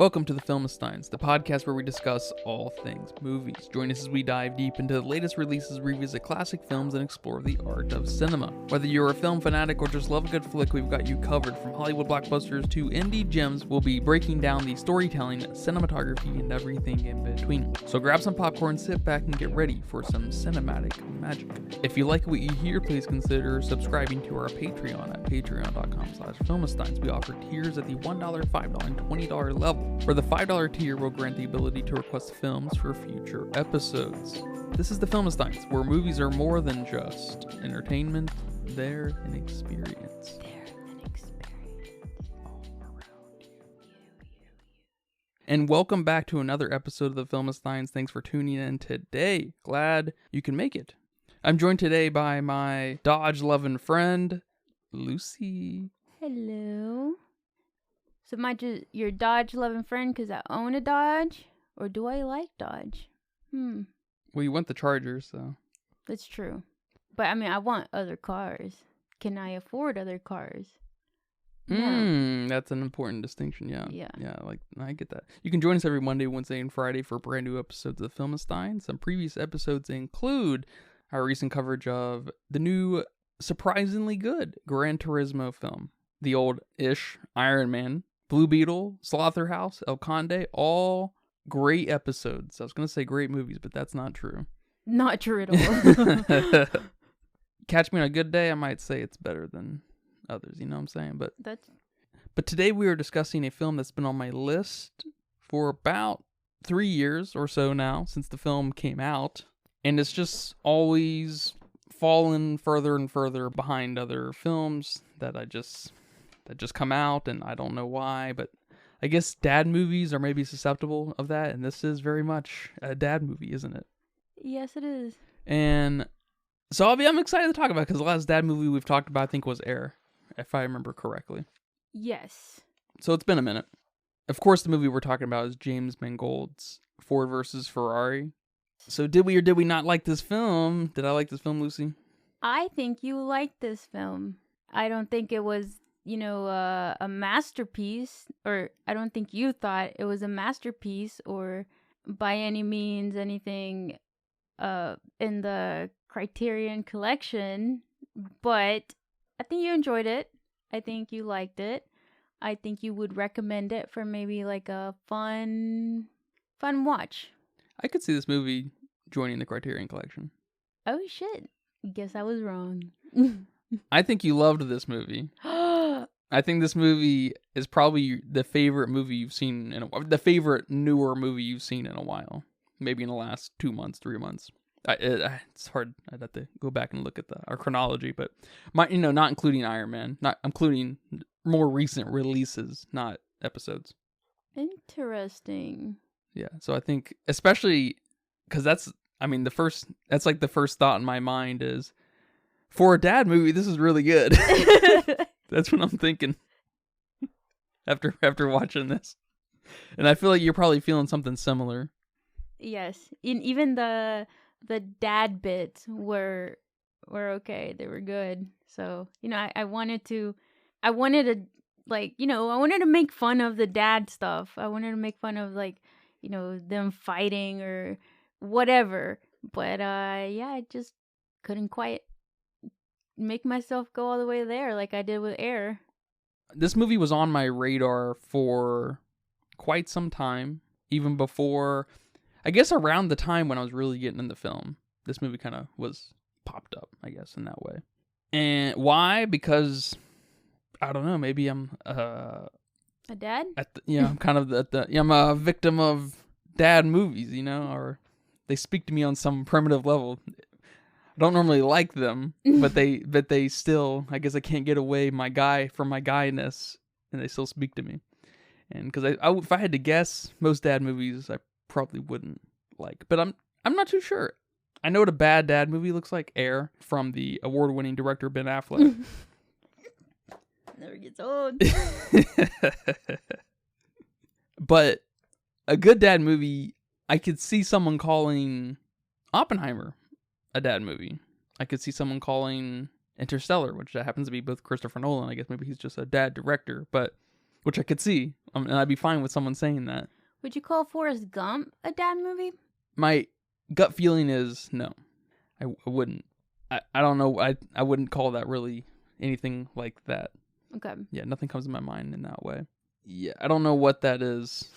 Welcome to the Filmistines, the podcast where we discuss all things movies. Join us as we dive deep into the latest releases, revisit classic films, and explore the art of cinema. Whether you're a film fanatic or just love a good flick, we've got you covered. From Hollywood blockbusters to indie gems, we'll be breaking down the storytelling, cinematography, and everything in between. So grab some popcorn, sit back, and get ready for some cinematic magic. If you like what you hear, please consider subscribing to our Patreon at patreon.com/filmistines. We offer tiers at the $1, $5, and $20 level. For the $5 tier, we'll grant the ability to request films for future episodes. This is the Filmistines, where movies are more than just entertainment, they're an experience. All around you. And welcome back to another episode of the Filmistines. Thanks for tuning in today. Glad you can make it. I'm joined today by my Dodge-loving friend, Lucy. Hello. So am I just your Dodge-loving friend because I own a Dodge? Or do I like Dodge? Well, you want the Charger, so. That's true. But I mean, I want other cars. Can I afford other cars? No. That's an important distinction, yeah. Yeah, I get that. You can join us every Monday, Wednesday, and Friday for brand new episodes of the Filmistine. Some previous episodes include our recent coverage of the new, surprisingly good Gran Turismo film. The old-ish Iron Man, Blue Beetle, Slaughterhouse, El Conde, all great episodes. I was going to say great movies, but that's not true. Not true at all. Catch me on a good day, I might say it's better than others, you know what I'm saying? But today we are discussing a film that's been on my list for about 3 years or so now, since the film came out. And it's just always fallen further and further behind other films that just come out, and I don't know why, but I guess dad movies are maybe susceptible of that, and this is very much a dad movie, isn't it? Yes, it is. And so I'm excited to talk about it, because the last dad movie we've talked about, I think, was Air, if I remember correctly. Yes. So it's been a minute. Of course, the movie we're talking about is James Mangold's Ford versus Ferrari. So did we or did we not like this film? Did I like this film, Lucy? I think you liked this film. I don't think it was, a masterpiece, or I don't think you thought it was a masterpiece or by any means anything in the Criterion collection, but I think you enjoyed it. I think you liked it. I think you would recommend it for maybe like a fun watch. I could see this movie joining the Criterion collection. Oh shit. Guess I was wrong. I think you loved this movie. I think this movie is probably the favorite movie you've seen the favorite newer movie you've seen in a while. Maybe in the last 2 months, 3 months. It's hard. I'd have to go back and look at our chronology, but not including Iron Man, not including more recent releases, not episodes. Interesting. Yeah. So I think, especially because that's like the first thought in my mind is, for a dad movie, this is really good. That's what I'm thinking after watching this. And I feel like you're probably feeling something similar. Yes. Even the dad bits were okay. They were good. So, I wanted to make fun of the dad stuff. I wanted to make fun of them fighting or whatever. But I just couldn't quite make myself go all the way there like I did with Air. This movie was on my radar for quite some time, even before, I guess around the time when I was really getting into film. This movie kind of was popped up, I guess, in that way. And why? Because, I don't know, maybe I'm a dad? I'm kind of I'm a victim of dad movies, or they speak to me on some primitive level. I don't normally like them, but they still, I guess I can't get away from my guyness, and they still speak to me. And because if I had to guess, most dad movies I probably wouldn't like, but I'm not too sure. I know what a bad dad movie looks like. Air, from the award-winning director Ben Affleck. Never gets old. But a good dad movie, I could see someone calling Oppenheimer a dad movie. I could see someone calling Interstellar, which happens to be both Christopher Nolan. I guess maybe he's just a dad director, but which I could see. And I'd be fine with someone saying that. Would you call Forrest Gump a dad movie? My gut feeling is no. I wouldn't. I don't know. I wouldn't call that really anything like that. Okay. Yeah, nothing comes to my mind in that way. Yeah, I don't know what that is.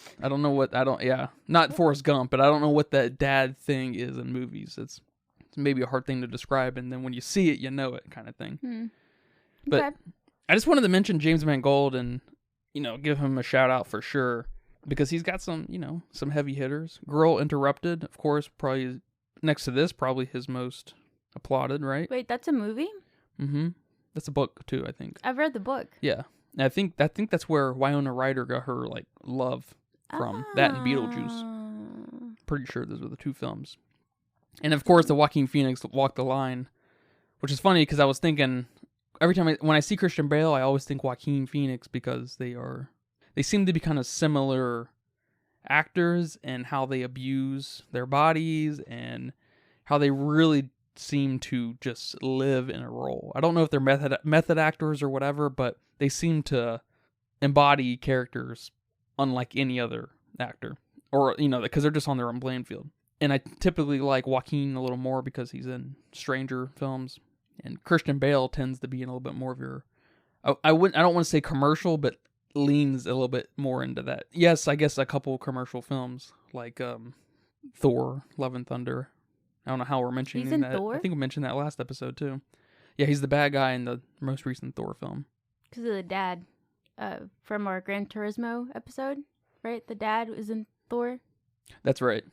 Not Forrest Gump, but I don't know what that dad thing is in movies. It's maybe a hard thing to describe, and then when you see it, you know it kind of thing. Okay. But I just wanted to mention James Mangold and, give him a shout out for sure, because he's got some, some heavy hitters. Girl Interrupted, of course, probably next to this, probably his most applauded, right? Wait, that's a movie? Mm-hmm. That's a book too, I think. I've read the book. Yeah. And I think that's where Winona Ryder got her love from. That and Beetlejuice. Pretty sure those were the two films. And of course, the Joaquin Phoenix Walk the Line, which is funny because I was thinking every time when I see Christian Bale, I always think Joaquin Phoenix because they seem to be kind of similar actors and how they abuse their bodies and how they really seem to just live in a role. I don't know if they're method actors or whatever, but they seem to embody characters unlike any other actor, or because they're just on their own playing field. And I typically like Joaquin a little more because he's in stranger films, and Christian Bale tends to be in a little bit more of your I don't want to say commercial, but leans a little bit more into that. Yes, I guess a couple commercial films like Thor, Love and Thunder. I don't know how we're mentioning he's in that. Thor? I think we mentioned that last episode too. Yeah, he's the bad guy in the most recent Thor film. Because of the dad from our Gran Turismo episode, right? The dad was in Thor. That's right.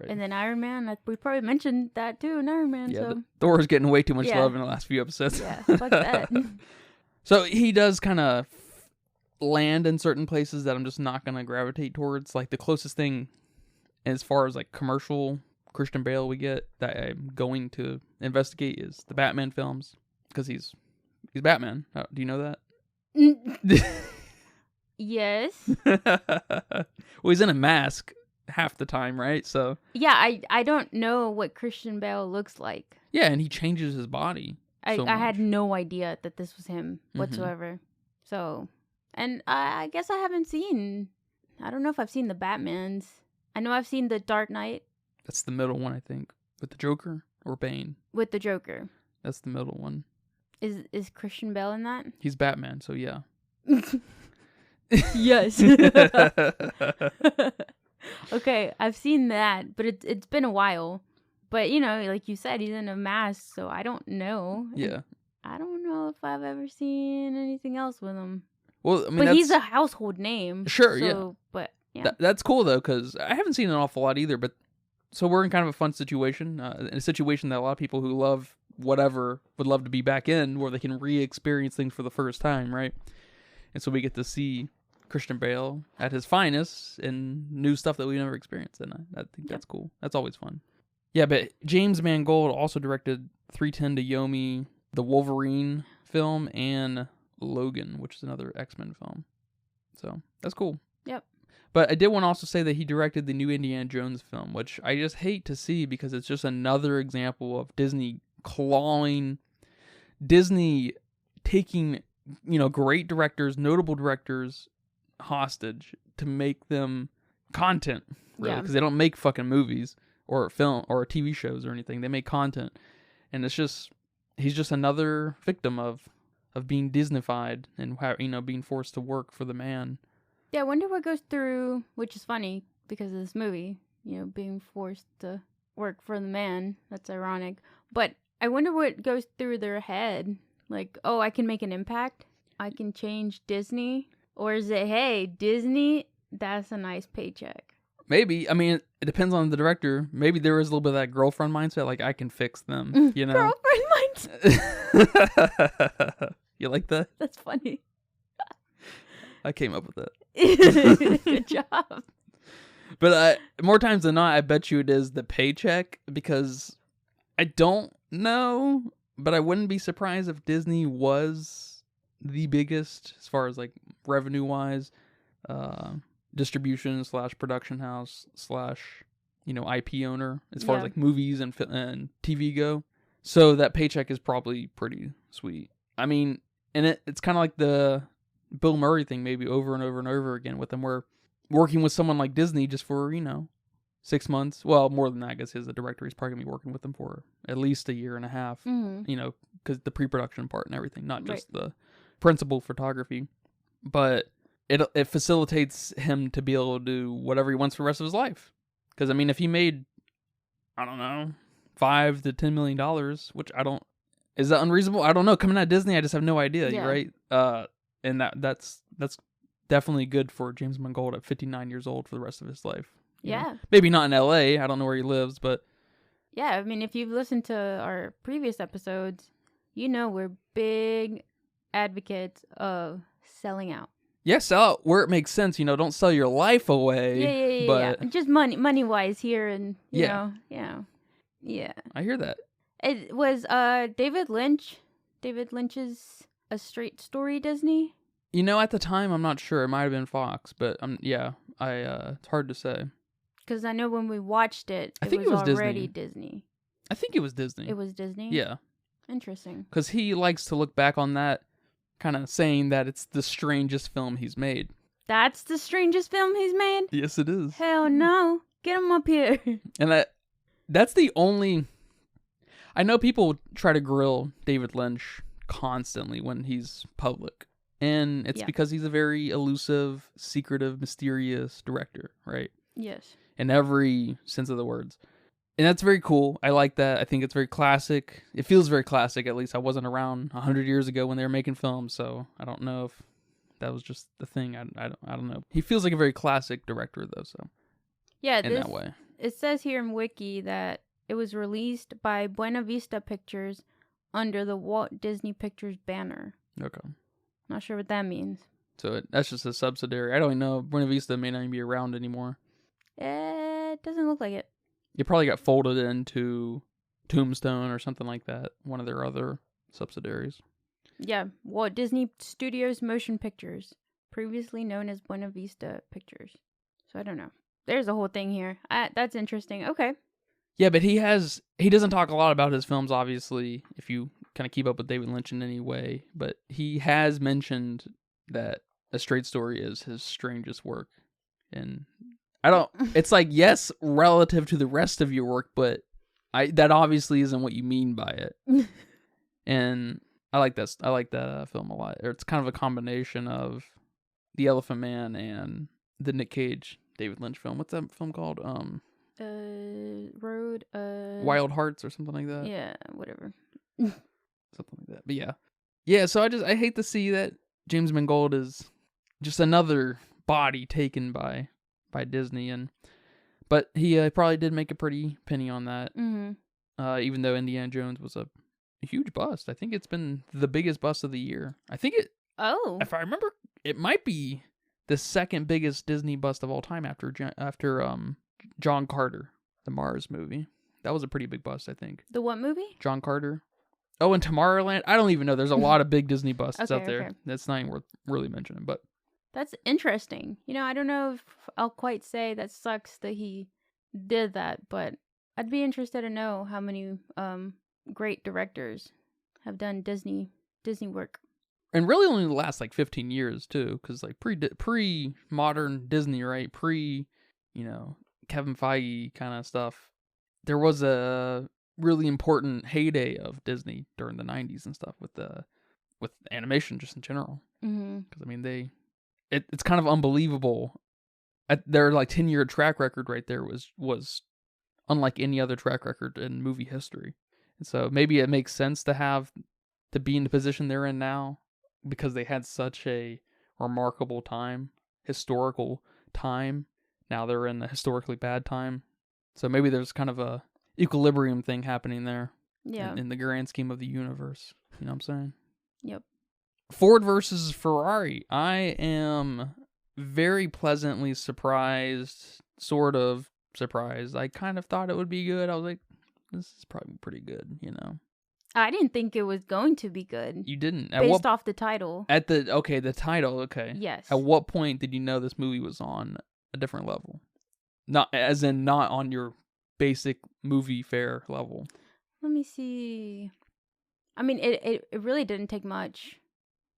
And then Iron Man, we probably mentioned that too in Iron Man. Yeah, so. Thor is getting way too much love in the last few episodes. Yeah, fuck that. So he does kind of land in certain places that I'm just not going to gravitate towards. Like the closest thing as far as like commercial Christian Bale we get that I'm going to investigate is the Batman films, because he's Batman. Do you know that? Yes. Well, he's in a mask half the time, right? So yeah, I don't know what Christian Bale looks like. Yeah, and he changes his body. I had no idea that this was him whatsoever. So, and I guess I haven't seen. I don't know if I've seen the Batmans. I know I've seen the Dark Knight. That's the middle one, I think, with the Joker or Bane. With the Joker. That's the middle one. Is Christian Bale in that? He's Batman, so yeah. Yes. Okay, I've seen that, but it's been a while. But like you said, he's in a mask, so I don't know. Yeah. I don't know if I've ever seen anything else with him. Well, I mean, but he's a household name. Sure, so, yeah. But yeah, that's cool though, because I haven't seen an awful lot either. But so we're in kind of a fun situation, a situation that a lot of people who love whatever would love to be back in, where they can re-experience things for the first time, right? And so we get to see Christian Bale at his finest and new stuff that we never experienced, and I think that's cool. That's always fun. Yeah, but James Mangold also directed 3:10 to Yomi, the Wolverine film, and Logan, which is another X-Men film. So that's cool. Yep. But I did want to also say that he directed the new Indiana Jones film, which I just hate to see because it's just another example of Disney taking, great directors, notable directors hostage to make them content, really, because they don't make fucking movies or film or TV shows or anything. They make content, and it's just he's just another victim of being Disneyfied and being forced to work for the man. Yeah, I wonder what goes through, which is funny because of this movie, being forced to work for the man. That's ironic, but I wonder what goes through their head. Like, oh, I can make an impact. I can change Disney. Or is it, hey, Disney, that's a nice paycheck? Maybe. I mean, it depends on the director. Maybe there is a little bit of that girlfriend mindset, like, I can fix them, Girlfriend mindset. You like that? That's funny. I came up with that. Good job. But more times than not, I bet you it is the paycheck, because I don't know, but I wouldn't be surprised if Disney was the biggest as far as like revenue wise, distribution / production house / IP owner as far as like movies and TV go. So that paycheck is probably pretty sweet. I mean, and it's kind of like the Bill Murray thing maybe over and over and over again with them, where working with someone like Disney just for, 6 months. Well, more than that, I guess the director is probably going to be working with them for at least a year and a half, because the pre-production part and everything, not just the principal photography. But it facilitates him to be able to do whatever he wants for the rest of his life. Because, I mean, if he made, I don't know, $5 to $10 million, which is that unreasonable? I don't know. Coming out of Disney, I just have no idea, right? And that's definitely good for James Mangold at 59 years old for the rest of his life. Yeah. Maybe not in LA. I don't know where he lives, but yeah, I mean, if you've listened to our previous episodes, we're big advocates of selling out. Yeah, sell out where it makes sense. Don't sell your life away. Yeah. Just money wise here, and you know. I hear that. It was David Lynch. David Lynch's A Straight Story Disney. At the time, I'm not sure. It might have been Fox, but it's hard to say. Because I know when we watched it, I think it was already Disney. I think it was Disney. It was Disney? Yeah. Interesting. Because he likes to look back on that, kind of saying that it's the strangest film he's made. That's the strangest film he's made? Yes, it is. Hell no. Get him up here. And that's the only... I know people try to grill David Lynch constantly when he's public. And it's because he's a very elusive, secretive, mysterious director, right? Yes. In every sense of the words. And that's very cool. I like that. I think it's very classic. It feels very classic, at least. I wasn't around 100 years ago when they were making films, so I don't know if that was just the thing. I don't know. He feels like a very classic director, though, so. Yeah, in that way. It says here in Wiki that it was released by Buena Vista Pictures under the Walt Disney Pictures banner. Okay. Not sure what that means. So that's just a subsidiary. I don't even know. Buena Vista may not even be around anymore. It doesn't look like it. It probably got folded into Tombstone or something like that. One of their other subsidiaries. Yeah, Walt Disney Studios Motion Pictures, previously known as Buena Vista Pictures. So I don't know. There's a whole thing here. That's interesting. Okay. Yeah, but he doesn't talk a lot about his films, obviously, if you kind of keep up with David Lynch in any way. But he has mentioned that A Straight Story is his strangest work. And it's like, yes, relative to the rest of your work, but that obviously isn't what you mean by it. And I like that film a lot. It's kind of a combination of The Elephant Man and the Nick Cage David Lynch film. What's that film called? Wild Hearts or something like that. Yeah, whatever. Something like that. But yeah. So I hate to see that James Mangold is just another body taken by Disney, but he probably did make a pretty penny on that. Mm-hmm. Even though Indiana Jones was a huge bust. I think it's been the biggest bust of the year. I think if I remember, it might be the second biggest Disney bust of all time after John Carter, the Mars movie. That was a pretty big bust, I think. The what movie? John Carter. Oh, and Tomorrowland. I don't even know. There's a lot of big Disney busts out there. Okay. That's not even worth really mentioning, but that's interesting. I don't know if I'll quite say that sucks that he did that, but I'd be interested to know how many great directors have done Disney work. And really only the last 15 years too, because pre-modern Disney, right? Kevin Feige kind of stuff. There was a really important heyday of Disney during the 90s and stuff with animation just in general. Because I mean it's kind of unbelievable. Their 10-year track record right there was unlike any other track record in movie history. And so maybe it makes sense to be in the position they're in now because they had such a remarkable time, historical time. Now they're in a historically bad time. So maybe there's kind of a equilibrium thing happening there. Yeah. In the grand scheme of the universe. You know what I'm saying? Yep. Ford versus Ferrari. I am very pleasantly surprised, sort of surprised. I kind of thought it would be good. I was like, this is probably pretty good, I didn't think it was going to be good. You didn't? Based off the title. The title, okay. Yes. At what point did you know this movie was on a different level? Not on your basic movie fare level. Let me see. I mean, it really didn't take much.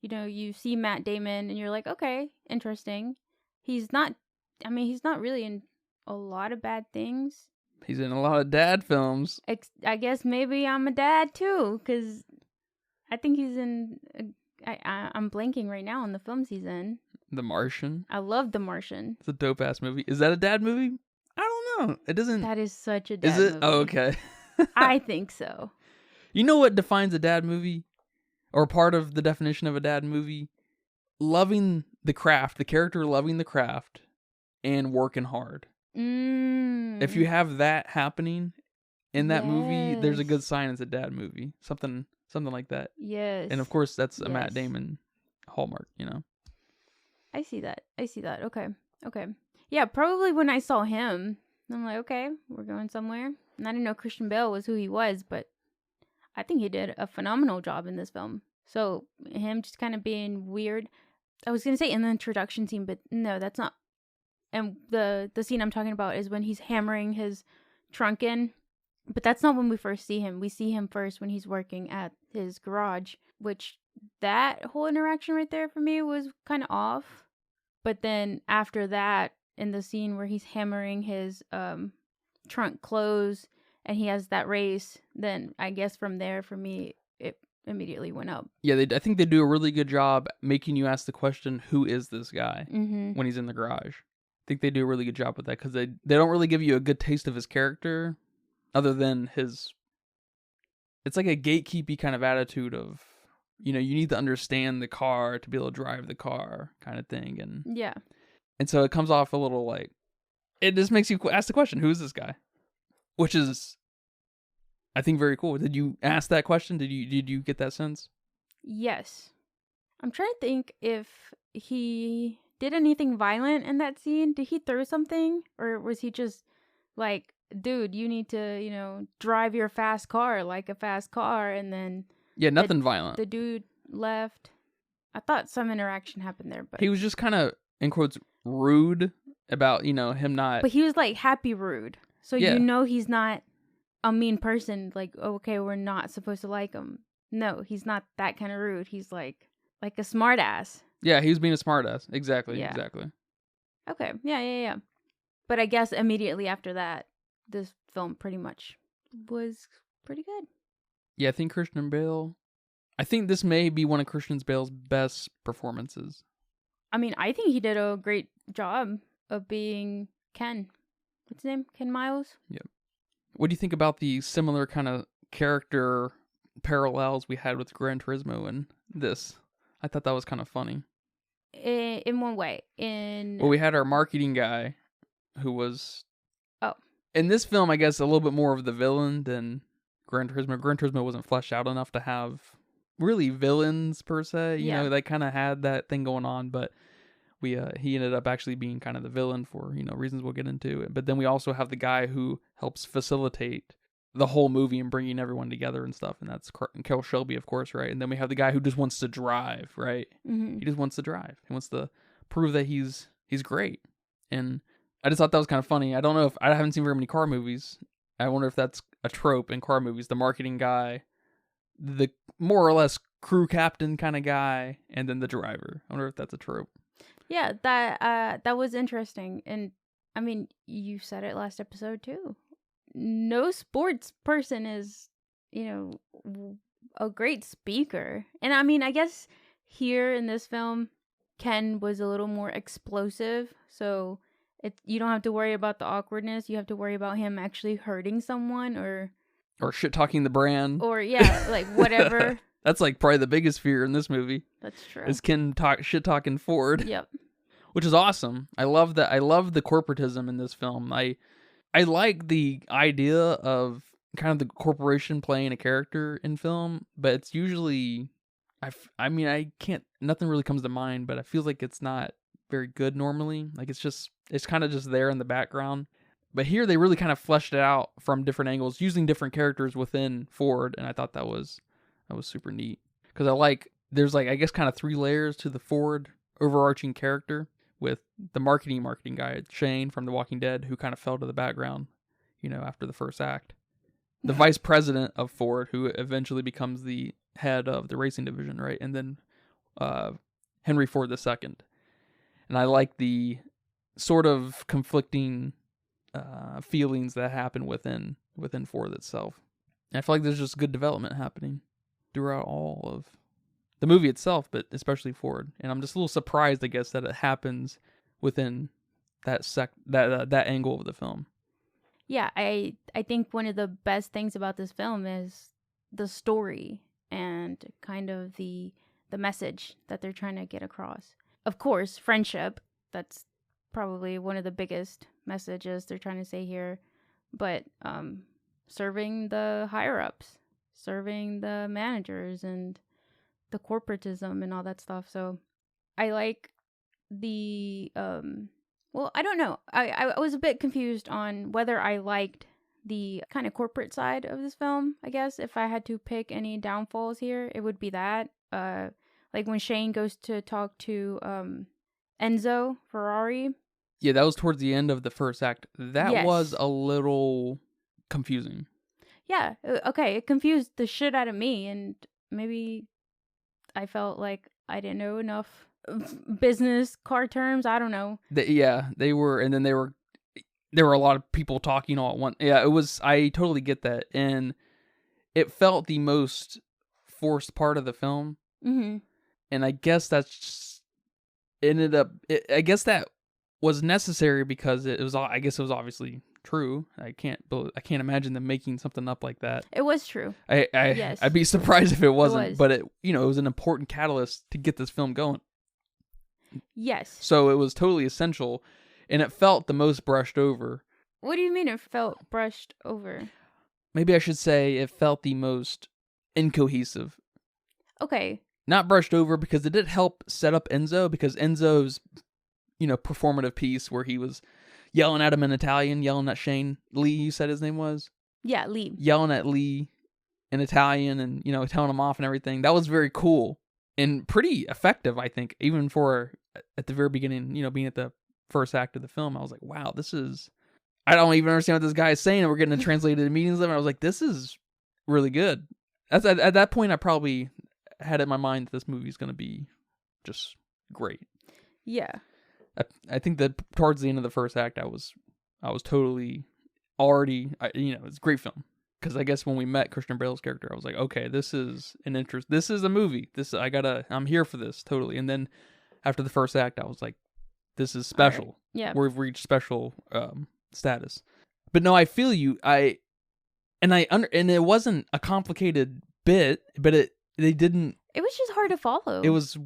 you see Matt Damon and you're like, okay, interesting. He's not really in a lot of bad things. He's in a lot of dad films. I guess maybe I'm a dad too, because I think he's in. I'm blanking right now on the films he's in. The Martian. I love The Martian. It's a dope ass movie. Is that a dad movie? I don't know. It doesn't. That is such a dad movie. Is it? Movie. Oh, okay. I think so. You know what defines a dad movie? Or part of the definition of a dad movie? Loving the craft, the character loving the craft, and working hard. If you have that happening in that movie, there's a good sign it's a dad movie. Something like that. Yes. And of course, that's a Matt Damon hallmark, I see that. Okay. Yeah, probably when I saw him, I'm like, okay, we're going somewhere. And I didn't know Christian Bale was who he was, but I think he did a phenomenal job in this film. So him just kind of being weird. I was going to say in the introduction scene, but no, that's not. And the scene I'm talking about is when he's hammering his trunk in. But that's not when we first see him. We see him first when he's working at his garage, which that whole interaction right there for me was kind of off. But then after that, in the scene where he's hammering his trunk closed and he has that race, then I guess from there, for me, it immediately went up. Yeah, I think they do a really good job making you ask the question, who is this guy, when he's in the garage. I think they do a really good job with that, because they don't really give you a good taste of his character, other than his... It's like a gatekeepy kind of attitude of, you need to understand the car to be able to drive the car kind of thing. And so it comes off a little like... It just makes you ask the question, who is this guy? Which is, I think, very cool. Did you ask that question? Did you get that sense? Yes. I'm trying to think if he did anything violent in that scene. Did he throw something? Or was he just like, dude, you need to, drive your fast car like a fast car, and then... Yeah, nothing violent. The dude left. I thought some interaction happened there, but... He was just kind of, in quotes, rude about, him not... But he was like happy rude. So he's not a mean person. Like, okay, we're not supposed to like him. No, he's not that kind of rude. He's like a smart ass. Yeah, he was being a smart ass. Exactly. Okay. Yeah. But I guess immediately after that, this film pretty much was pretty good. Yeah, I think Christian Bale... I think this may be one of Christian Bale's best performances. I mean, I think he did a great job of being Ken. What's his name? Ken Miles? Yep. What do you think about the similar kind of character parallels we had with Gran Turismo and this? I thought that was kind of funny. In one way. Well, we had our marketing guy who was... Oh. In this film, I guess, a little bit more of the villain than Gran Turismo. Gran Turismo wasn't fleshed out enough to have really villains, per se. You know, they kind of had that thing going on, but... he ended up actually being kind of the villain for, reasons we'll get into. But then we also have the guy who helps facilitate the whole movie and bringing everyone together and stuff. And that's Kel Shelby, of course, right? And then we have the guy who just wants to drive, right? Mm-hmm. He just wants to drive. He wants to prove that he's great. And I just thought that was kind of funny. I don't know if... I haven't seen very many car movies. I wonder if that's a trope in car movies. The marketing guy, the more or less crew captain kind of guy, and then the driver. I wonder if that's a trope. Yeah, that was interesting. And I mean, you said it last episode too. No sports person is, a great speaker. And I mean, I guess here in this film, Ken was a little more explosive. So you don't have to worry about the awkwardness. You have to worry about him actually hurting someone or shit talking the brand. Or like whatever. That's like probably the biggest fear in this movie. That's true. Is Ken shit talking Ford. Yep. Which is awesome. I love that. I love the corporatism in this film. I like the idea of kind of the corporation playing a character in film, but it's usually, I mean, I can't, nothing really comes to mind, but I feel like it's not very good normally. Like it's kind of just there in the background. But here they really kind of fleshed it out from different angles, using different characters within Ford, and I thought that was super neat. Because there's I guess kind of 3 layers to the Ford overarching character, with the marketing guy, Shane from The Walking Dead, who kind of fell to the background, after the first act. The vice president of Ford, who eventually becomes the head of the racing division, right? And then Henry Ford II. And I like the sort of conflicting feelings that happen within Ford itself. And I feel like there's just good development happening throughout all of the movie itself, but especially Ford. And I'm just a little surprised, I guess, that it happens within that that angle of the film. Yeah, I think one of the best things about this film is the story and kind of the message that they're trying to get across. Of course, friendship, that's probably one of the biggest messages they're trying to say here, but serving the higher ups, serving the managers and the corporatism and all that stuff. So I like the well, I don't know. I was a bit confused on whether I liked the kind of corporate side of this film. I guess if I had to pick any downfalls here, it would be that. Like when Shane goes to talk to Enzo Ferrari. Yeah, that was towards the end of the first act. That Yes. was a little confusing. Yeah, okay, it confused the shit out of me, and maybe I felt like I didn't know enough business car terms. I don't know. They were, and then there were a lot of people talking all at once. Yeah, it was. I totally get that, and it felt the most forced part of the film. Mm-hmm. And I guess that's just ended up. I guess that was necessary because it was. I guess it was obviously true. I can't imagine them making something up like that. It was true. Yes. I'd be surprised if it wasn't. It was. But it was an important catalyst to get this film going. Yes. So it was totally essential, and it felt the most brushed over. What do you mean it felt brushed over? Maybe I should say it felt the most incohesive. Okay. Not brushed over because it did help set up Enzo, because Enzo's, performative piece where he was yelling at him in Italian, yelling at Shane. Lee, you said his name was? Yeah, Lee. Yelling at Lee in Italian and, telling him off and everything. That was very cool and pretty effective, I think, even for at the very beginning, being at the first act of the film. I was like, wow, I don't even understand what this guy is saying. And we're getting it translated in meetings. And I was like, this is really good. At that point, I probably had it in my mind that this movie is going to be just great. Yeah. I think that towards the end of the first act, I was totally already, it's a great film. Because I guess when we met Christian Bale's character, I was like, okay, this is a movie. I'm here for this, totally. And then after the first act, I was like, this is special. Right. Yeah. We've reached special status. But no, I feel you. And it wasn't a complicated bit, but they didn't. It was just hard to follow. It was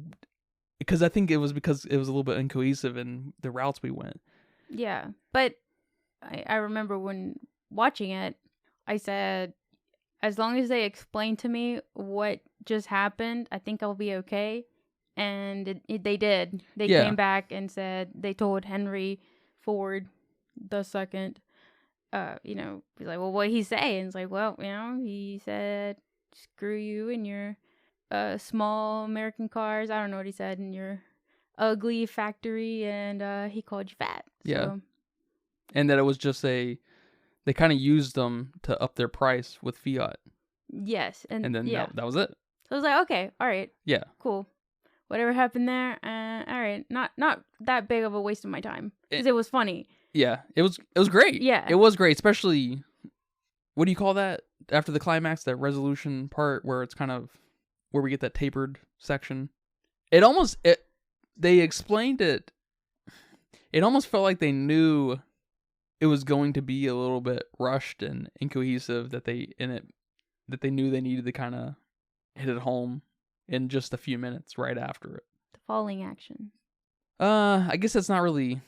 because I think it was because it was a little bit incohesive in the routes we went. Yeah, but I remember when watching it, I said, as long as they explain to me what just happened, I think I'll be okay. And they did. They came back and said, they told Henry Ford II, he's like, well, what'd he say? And it's like, well, he said, screw you and your small American cars. I don't know what he said, in your ugly factory, and he called you fat. Yeah. So. And that it was just they kind of used them to up their price with Fiat. Yes. And then that was it. So I was like, okay, all right. Yeah. Cool. Whatever happened there, all right. Not that big of a waste of my time. Because it was funny. Yeah. It was great. Yeah. It was great, especially, what do you call that? After the climax, that resolution part where it's kind of, where we get that tapered section. They explained it. It almost felt like they knew it was going to be a little bit rushed and incohesive, that they knew they needed to kind of hit it home in just a few minutes right after it. The falling action. I guess that's not really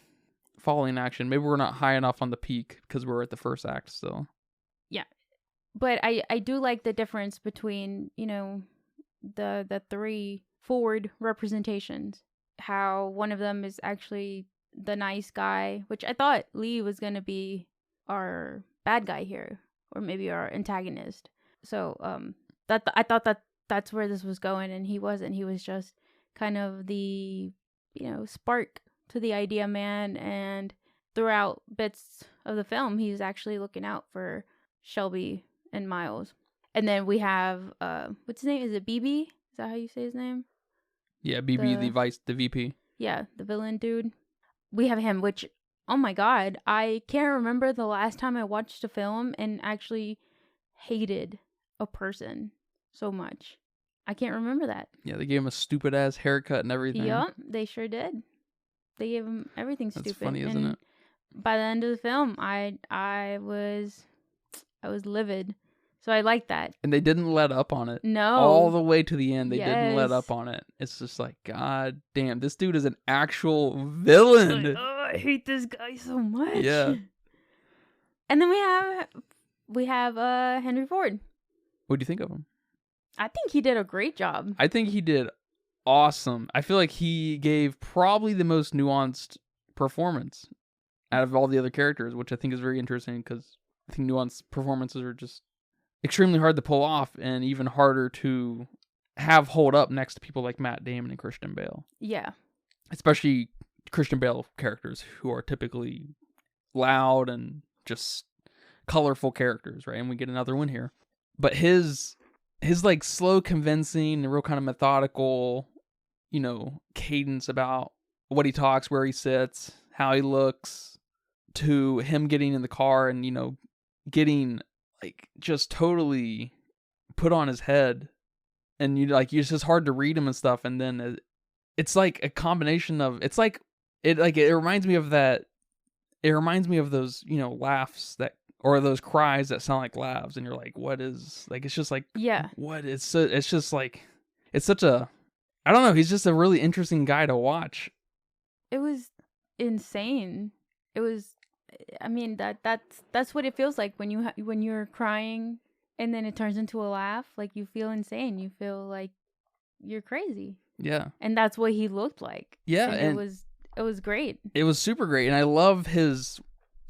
falling action. Maybe we're not high enough on the peak because we're at the first act still. Yeah. But I do like the difference between, the three Ford representations. How one of them is actually the nice guy, which I thought Lee was going to be our bad guy here, or maybe our antagonist. So I thought that's where this was going, and he wasn't. He was just kind of the spark to the idea man, and throughout bits of the film he's actually looking out for Shelby and Miles. And then we have what's his name? Is it BB? Is that how you say his name? Yeah, BB, the VP. Yeah, the villain dude. We have him, which, oh my god, I can't remember the last time I watched a film and actually hated a person so much. I can't remember that. Yeah, they gave him a stupid ass haircut and everything. Yup, they sure did. They gave him everything stupid. That's funny, isn't it? By the end of the film, I was livid. So I like that. And they didn't let up on it. No. All the way to the end, they didn't let up on it. It's just like, god damn, this dude is an actual villain. Like, oh, I hate this guy so much. Yeah. And then we have Henry Ford. What do you think of him? I think he did a great job. I think he did awesome. I feel like he gave probably the most nuanced performance out of all the other characters, which I think is very interesting because I think nuanced performances are just extremely hard to pull off and even harder to have hold up next to people like Matt Damon and Christian Bale. Yeah. Especially Christian Bale characters who are typically loud and just colorful characters, right? And we get another one here. But his like slow, convincing, and real kind of methodical, cadence about what he talks, where he sits, how he looks, to him getting in the car and, getting like just totally put on his head, and it's just hard to read him and stuff. And then it's like a combination of, it reminds me of that. It reminds me of those, laughs or those cries that sound like laughs, and you're like, what is, like, it's just like, yeah, what is, so it's just like, it's such a, I don't know, he's just a really interesting guy to watch. It was insane. It was, I mean, that's what it feels like when you're crying and then it turns into a laugh. Like, you feel insane. You feel like you're crazy. Yeah. And that's what he looked like. Yeah, and it was great. It was super great, and I love his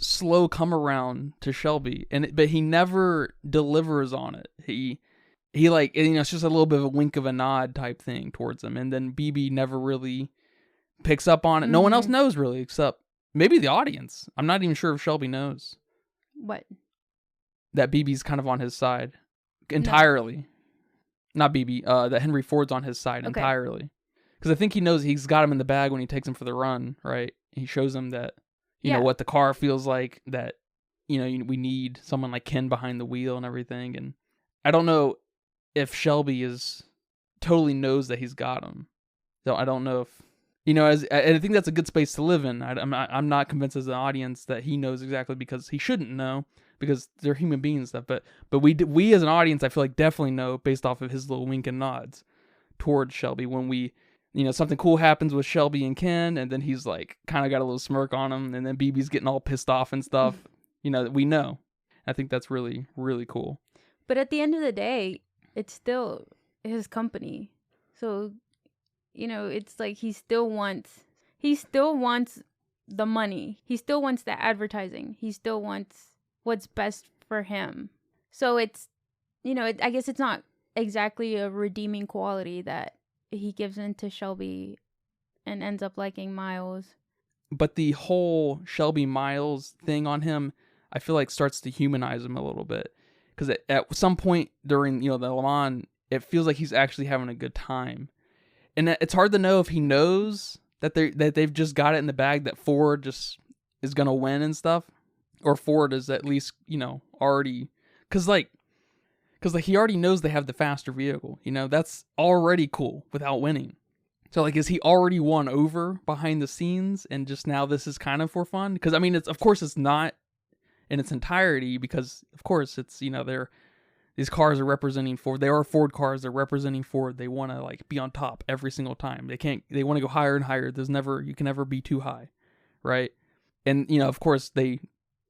slow come around to Shelby, but he never delivers on it. He like, it's just a little bit of a wink of a nod type thing towards him, and then BB never really picks up on it. No one else knows really, except maybe the audience. I'm not even sure if Shelby knows. What? That BB's kind of on his side entirely. No. Not BB. That Henry Ford's on his side entirely. Because I think he knows he's got him in the bag when he takes him for the run, right? He shows him that, you know, what the car feels like, that, we need someone like Ken behind the wheel and everything. And I don't know if Shelby totally knows that he's got him. So I don't know if, I think that's a good space to live in. I'm not convinced as an audience that he knows exactly, because he shouldn't know, because they're human beings and stuff. But we as an audience, I feel like, definitely know based off of his little wink and nods towards Shelby when we, something cool happens with Shelby and Ken, and then he's like kind of got a little smirk on him, and then BB's getting all pissed off and stuff. We know. I think that's really, really cool. But at the end of the day, it's still his company. So, it's like he still wants the money. He still wants the advertising. He still wants what's best for him. So it's, I guess it's not exactly a redeeming quality that he gives into Shelby and ends up liking Miles. But the whole Shelby Miles thing on him, I feel like, starts to humanize him a little bit. Because at some point during, the Le Mans, it feels like he's actually having a good time. And it's hard to know if he knows that they've just got it in the bag, that Ford just is going to win and stuff. Or Ford is at least, already... Because he already knows they have the faster vehicle. That's already cool without winning. So, is he already won over behind the scenes, and just now this is kind of for fun? Because, of course it's not in its entirety, because, of course, it's, these cars are representing Ford. They are Ford cars. They're representing Ford. They want to, be on top every single time. They want to go higher and higher. You can never be too high, right? And, of course, they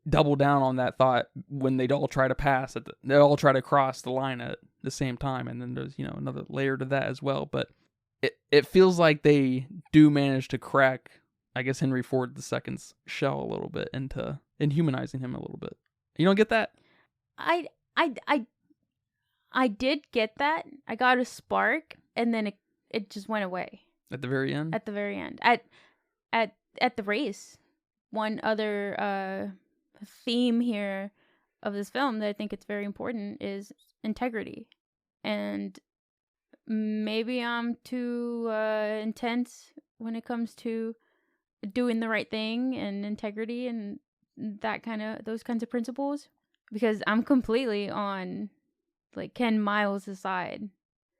double down on that thought when they all try to pass they all try to cross the line at the same time, and then there's another layer to that as well. But it feels like they do manage to crack, I guess, Henry Ford II's shell a little bit and humanizing him a little bit. You don't get that? I did get that. I got a spark, and then it just went away at the very end. At the very end, at the race. One other theme here of this film that I think it's very important is integrity. And maybe I'm too intense when it comes to doing the right thing and integrity and those kinds of principles, because I'm completely on like Ken Miles' side.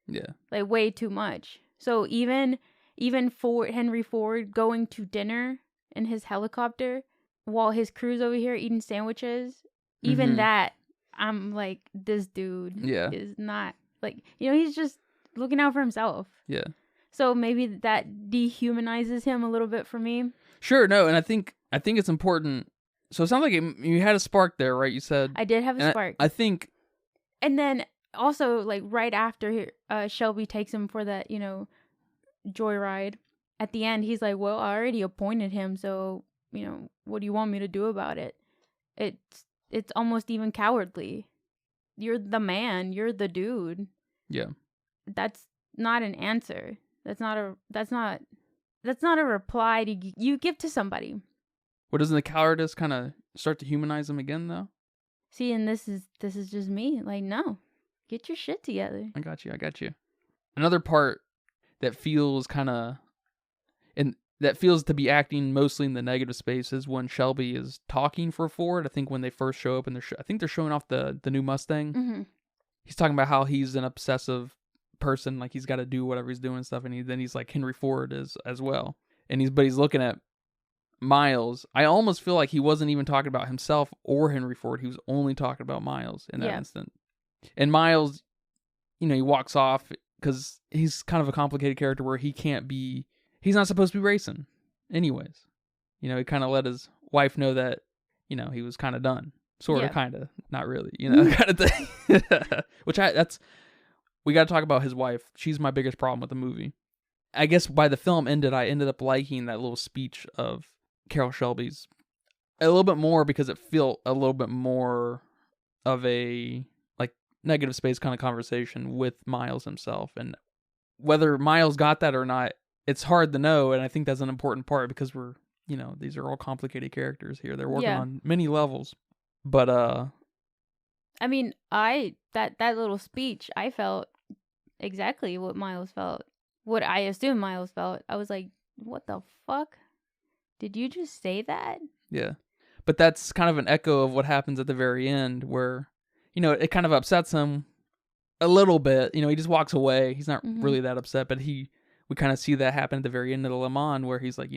Yeah. Like way too much. So even Henry Ford going to dinner in his helicopter while his crew's over here eating sandwiches, even that, I'm like, this dude is not, like, he's just looking out for himself. Yeah. So maybe that dehumanizes him a little bit for me. Sure, no, and I think it's important. So it sounds like you had a spark there, right? You said I did have a spark. I think, and then also like right after Shelby takes him for that, joyride. At the end, he's like, "Well, I already appointed him, so what do you want me to do about it?" It's almost even cowardly. You're the man. You're the dude. Yeah. That's not an answer. That's not a reply you give to somebody. Well, doesn't the cowardice kind of start to humanize him again, though? See, and this is just me. Like, no, get your shit together. I got you. Another part that feels that feels to be acting mostly in the negative space is when Shelby is talking for Ford. I think when they first show up and I think they're showing off the new Mustang. Mm-hmm. He's talking about how he's an obsessive person, like he's got to do whatever he's doing and stuff, and then he's like Henry Ford is as well. And he's looking at Miles. I almost feel like he wasn't even talking about himself or Henry Ford. He was only talking about Miles in that instant. And Miles, he walks off because he's kind of a complicated character where he's not supposed to be racing anyways. He kind of let his wife know that, he was kind of done. Sort of, kind of, not really, kind of thing. We got to talk about his wife. She's my biggest problem with the movie. I guess by the film ended, I ended up liking that little speech of Carroll Shelby's a little bit more because it felt a little bit more of a like negative space kind of conversation with Miles himself. And whether Miles got that or not, it's hard to know. And I think that's an important part because we're, these are all complicated characters here. They're working on many levels. But I mean, that little speech, I felt exactly what Miles felt. What I assumed Miles felt. I was like, what the fuck? Did you just say that? Yeah. But that's kind of an echo of what happens at the very end where, it kind of upsets him a little bit. He just walks away. He's not really that upset, but we kind of see that happen at the very end of the Le Mans where he's like,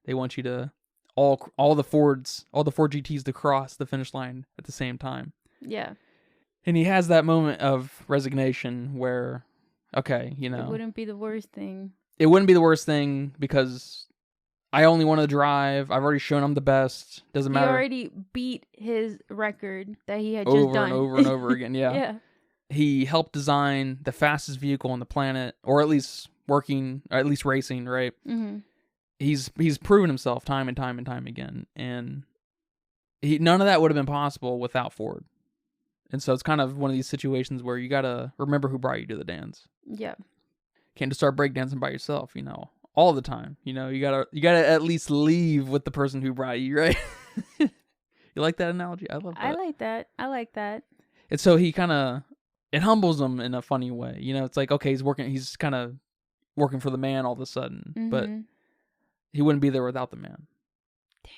they want you to all the Ford GTs to cross the finish line at the same time. Yeah. And he has that moment of resignation where, okay, it wouldn't be the worst thing. It wouldn't be the worst thing because I only want to drive. I've already shown him the best. Doesn't matter. He already beat his record that he had just done. Over and over again, yeah. Yeah. He helped design the fastest vehicle on the planet, or at least racing, right? Mm-hmm. He's proven himself time and time and time again, and none of that would have been possible without Ford. And so it's kind of one of these situations where you gotta remember who brought you to the dance. Yeah. Can't just start breakdancing by yourself, all the time. You gotta at least leave with the person who brought you, right? You like that analogy? I love that. I like that. And so it humbles him in a funny way. It's like, okay, he's kind of working for the man all of a sudden, but he wouldn't be there without the man. Dang.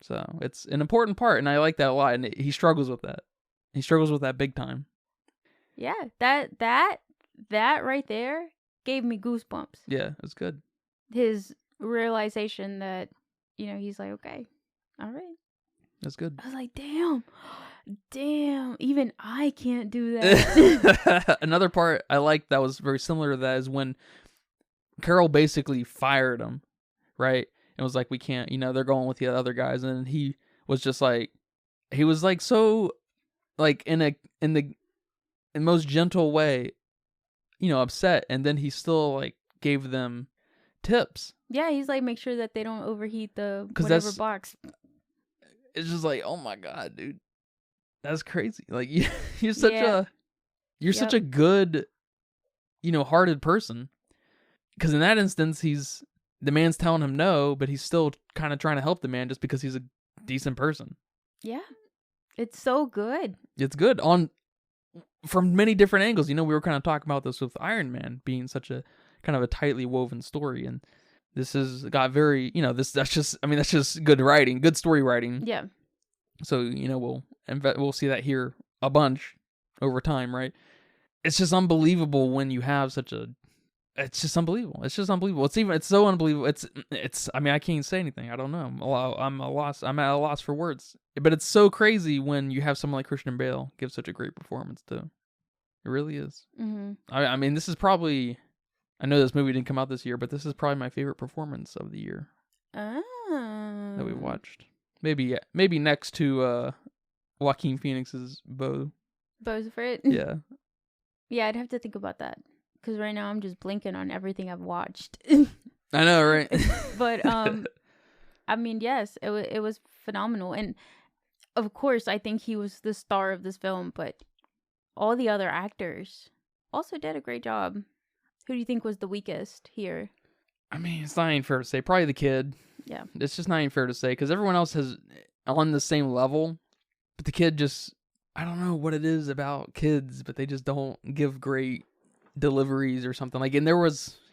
So it's an important part, and I like that a lot. And he struggles with that. He struggles with that big time. Yeah, that right there gave me goosebumps. Yeah, it was good. His realization that, he's like, okay, all right. That's good. I was like, damn, even I can't do that. Another part I liked that was very similar to that is when Carroll basically fired him, right? And was like, we can't, they're going with the other guys. And he was just like, so, like, in the most gentle way, upset. And then he still, like, gave them tips. Yeah, he's like, make sure that they don't overheat the whatever box. It's just like, oh my God, dude. That's crazy. Like, you're such a good, hearted person. Because in that instance, the man's telling him no, but he's still kind of trying to help the man just because he's a decent person. Yeah. It's so good. It's good. On from many different angles. We were kind of talking about this with Iron Man being such a kind of a tightly woven story, and this has got very, that's just good writing, good story writing. Yeah. So, we'll see that here a bunch over time, right? It's just unbelievable when you have it's just unbelievable. It's so unbelievable. I can't even say anything. I don't know. I'm at a loss for words. But it's so crazy when you have someone like Christian Bale give such a great performance too. It really is. Mm-hmm. This is probably, I know this movie didn't come out this year, but this is probably my favorite performance of the year that we watched. Maybe next to Joaquin Phoenix's Beau. Beau's Afraid? Yeah. Yeah, I'd have to think about that. Because right now I'm just blinking on everything I've watched. I know, right? But, yes, it was phenomenal. And, of course, I think he was the star of this film. But all the other actors also did a great job. Who do you think was the weakest here? It's not even fair to say. Probably the kid. Yeah. It's just not even fair to say. Because everyone else is on the same level. But the kid just, I don't know what it is about kids, but they just don't give great deliveries or something. Like, and